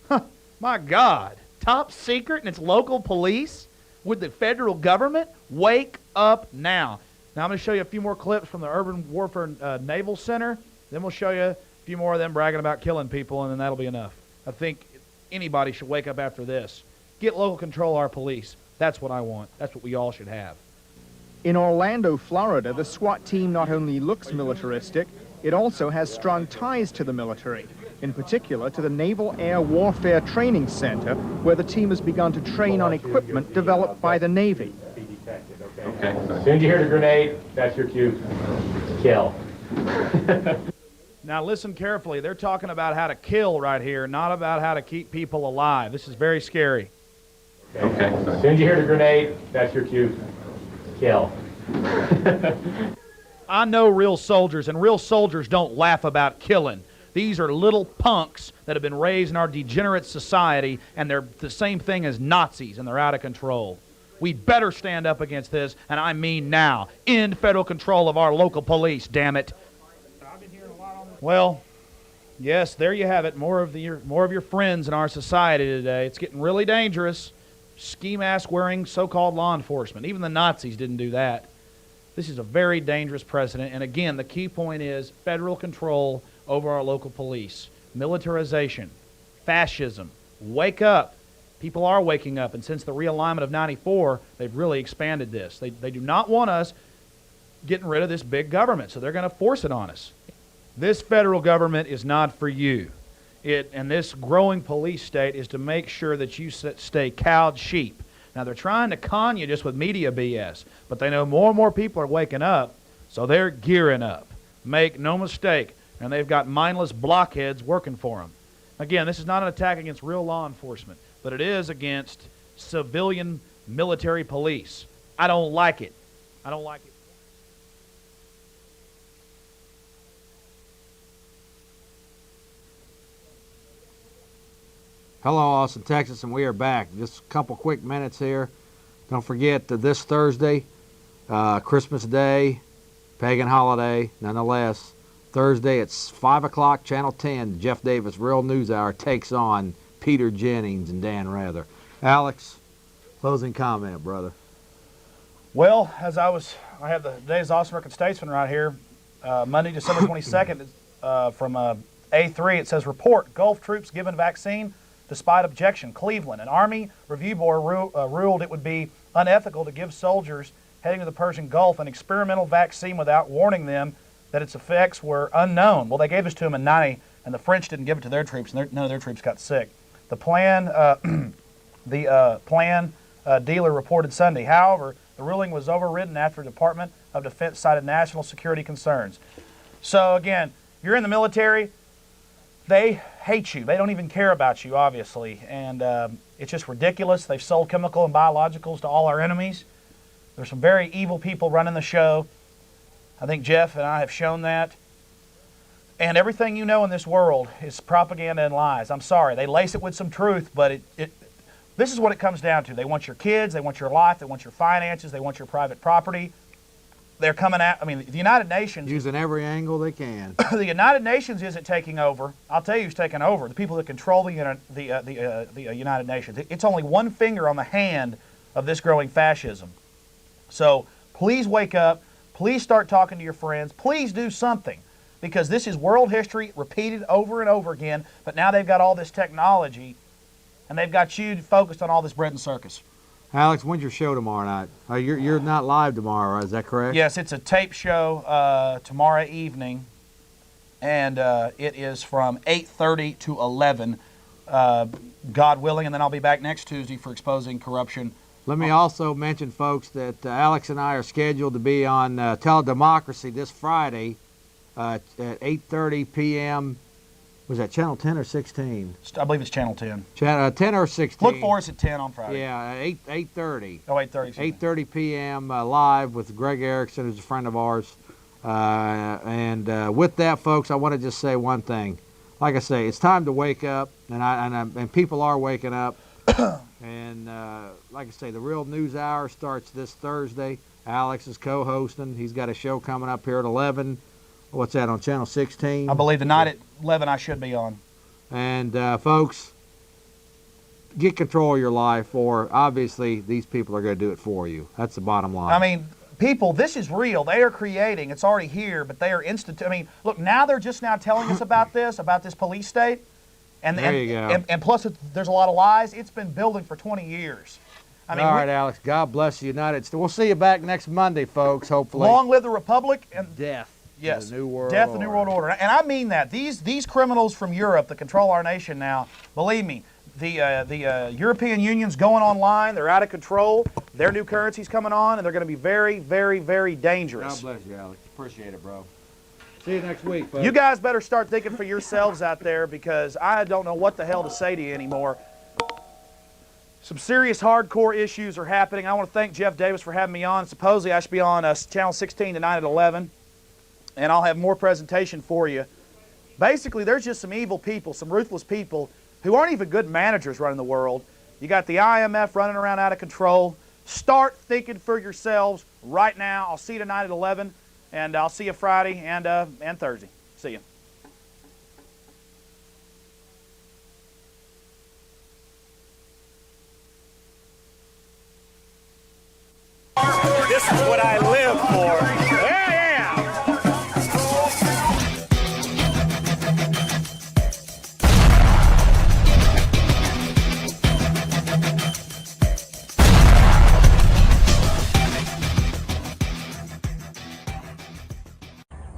Huh, my God, top secret and it's local police with the federal government? Wake up now. Now I'm going to show you a few more clips from the Urban Warfare Naval Center. Then we'll show you a few more of them bragging about killing people, and then that'll be enough. I think anybody should wake up after this. Get local control of our police. That's what I want. That's what we all should have. in Orlando, Florida, the SWAT team not only looks militaristic, it also has strong ties to the military, in particular to the Naval Air Warfare Training Center, where the team has begun to train on equipment developed by the Navy. Okay, so as soon as you hear the grenade, that's your cue. Kill. Now listen carefully. They're talking about how to kill right here, not about how to keep people alive. This is very scary. Okay, so as soon as you hear the grenade, that's your cue. Kill. I know real soldiers, and real soldiers don't laugh about killing. These are little punks that have been raised in our degenerate society, and they're the same thing as Nazis, and they're out of control. We better stand up against this, and I mean now. End federal control of our local police, damn it. Well, yes, there you have it. More of your friends in our society today. It's getting really dangerous. Ski mask wearing so-called law enforcement. Even the Nazis didn't do that. This is a very dangerous precedent. And again, the key point is federal control over our local police. Militarization. Fascism. Wake up. People are waking up. And since the realignment of 94, they've really expanded this. They do not want us getting rid of this big government. So they're going to force it on us. This federal government is not for you. And this growing police state is to make sure that you stay cowed sheep. Now, they're trying to con you just with media BS, but they know more and more people are waking up, so they're gearing up. Make no mistake, and they've got mindless blockheads working for them. Again, this is not an attack against real law enforcement, but it is against civilian military police. I don't like it. I don't like it. Hello, Austin, Texas, and we are back. Just a couple quick minutes here. Don't forget that this Thursday, Christmas Day, pagan holiday, nonetheless, Thursday at 5 o'clock, Channel 10, Jeff Davis Real News Hour takes on Peter Jennings and Dan Rather. Alex, closing comment, brother. Well, as I have the Today's Awesome American Statesman right here. Monday, December 22nd, from A3, it says, report, Gulf troops given vaccine despite objection. Cleveland, an Army Review Board ruled it would be unethical to give soldiers heading to the Persian Gulf an experimental vaccine without warning them that its effects were unknown. Well, they gave this to them in 90, and the French didn't give it to their troops, and none of their troops got sick. The plan, dealer reported Sunday. However, the ruling was overridden after the Department of Defense cited national security concerns. So again, you're in the military, they hate you. They don't even care about you, obviously. And it's just ridiculous. They've sold chemical and biologicals to all our enemies. There's some very evil people running the show. I think Jeff and I have shown that. And everything you know in this world is propaganda and lies. I'm sorry. They lace it with some truth, but this is what it comes down to. They want your kids. They want your life. They want your finances. They want your private property. They're coming at, I mean, the United Nations. Using every angle they can. The United Nations isn't taking over. I'll tell you who's taking over. The people that control the United Nations. It's only one finger on the hand of this growing fascism. So please wake up. Please start talking to your friends. Please do something. Because this is world history repeated over and over again, but now they've got all this technology, and they've got you focused on all this bread and circus. Alex, when's your show tomorrow night? You're not live tomorrow, is that correct? Yes, it's a tape show tomorrow evening, and it is from 8:30 to 11, God willing, and then I'll be back next Tuesday for Exposing Corruption. Let me also mention, folks, that Alex and I are scheduled to be on Teledemocracy this Friday, at 8:30 p.m. Was that Channel 10 or 16? I believe it's Channel 10. 10 or 16. Look for us at 10 on Friday. Yeah, 8:30. Oh, 8:30. 8:30 p.m. Live with Greg Erickson, who's a friend of ours. And with that, folks, I want to just say one thing. Like I say, it's time to wake up, and people are waking up. And like I say, the Real News Hour starts this Thursday. Alex is co-hosting. He's got a show coming up here at 11. What's that, on Channel 16? I believe the night at 11 I should be on. And folks, get control of your life, or obviously these people are going to do it for you. That's the bottom line. I mean, people, this is real. They are creating. It's already here, but they are I mean, look, now they're just now telling us about this police state. And, there you go. And plus, there's a lot of lies. It's been building for 20 years. I mean, all right, Alex. God bless the United States. We'll see you back next Monday, folks, hopefully. Long live the Republic and death. Yes, the New World death, the New World Order. And I mean that. These criminals from Europe that control our nation now, believe me, the European Union's going online. They're out of control. Their new currency's coming on, and they're going to be very, very, very dangerous. God bless you, Alex. Appreciate it, bro. See you next week, folks. You guys better start thinking for yourselves out there, because I don't know what the hell to say to you anymore. Some serious hardcore issues are happening. I want to thank Jeff Davis for having me on. Supposedly I should be on Channel 16 tonight at 11. And I'll have more presentation for you. Basically, there's just some evil people, some ruthless people who aren't even good managers running the world. You got the IMF running around out of control. Start thinking for yourselves right now. I'll see you tonight at 11, and I'll see you Friday and Thursday. See you. This is what I live for.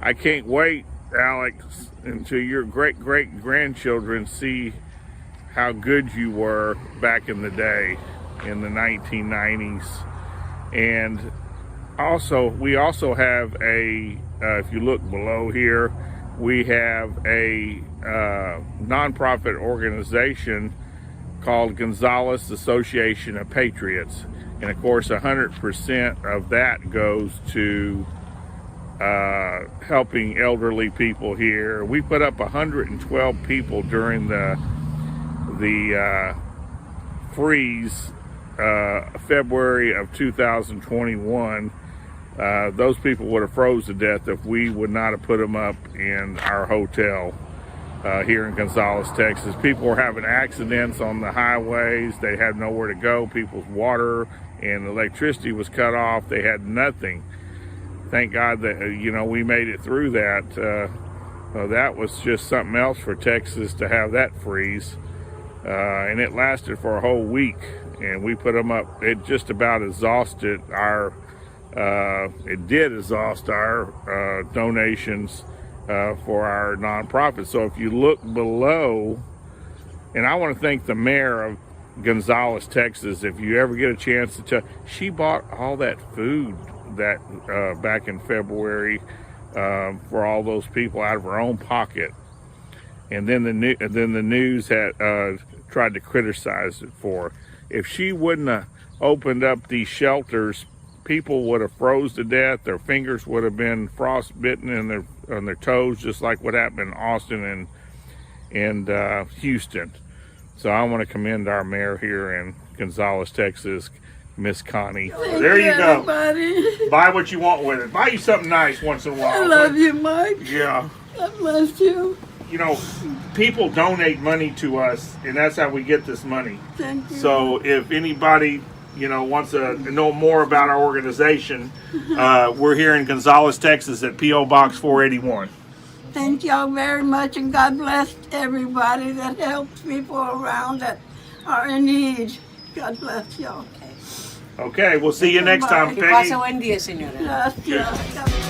I can't wait, Alex, until your great-great-grandchildren see how good you were back in the day, in the 1990s. And also, we also have a, if you look below here, we have a nonprofit organization called Gonzales Association of Patriots. And of course, 100% of that goes to helping elderly people here. We put up 112 people during the freeze, February of 2021. Those people would have froze to death if we would not have put them up in our hotel here in Gonzales, Texas. People were having accidents on the highways. They had nowhere to go. People's water and electricity was cut off. They had nothing. Thank God that, we made it through that. That was just something else for Texas to have that freeze. And it lasted for a whole week. And we put them up. It just about exhausted it did exhaust our donations for our nonprofit. So if you look below, And I want to thank the mayor of Gonzales, Texas. If you ever get a chance to she bought all that food that back in February for all those people out of her own pocket. And then the news had tried to criticize it for. If she wouldn't have opened up these shelters, people would have froze to death. Their fingers would have been frostbitten on their toes, just like what happened in Austin and Houston. So I want to commend our mayor here in Gonzales, Texas, Miss Connie. There you go. Everybody. Buy what you want with it. Buy you something nice once in a while. I love you, Mike. Yeah. God bless you. You know, people donate money to us, and that's how we get this money. Thank you. So if anybody, wants to know more about our organization, we're here in Gonzales, Texas at P.O. Box 481. Thank y'all very much, and God bless everybody that helps people around that are in need. God bless y'all. Okay, we'll see you next time, Que Peggy. pase buen día, señora. Gracias.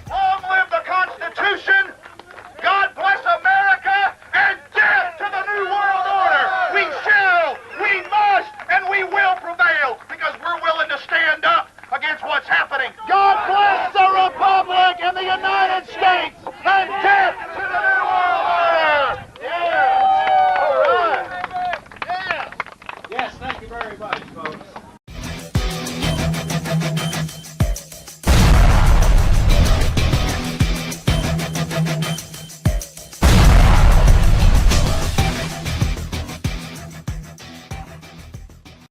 Long live the Constitution! God bless America! And death to the New World Order! We shall, we must, and we will prevail because we're willing to stand up against what's happening. God bless the Republic and the United States! And death to the New World Order! Yeah! All right! Yeah! Yes, thank you very much, folks.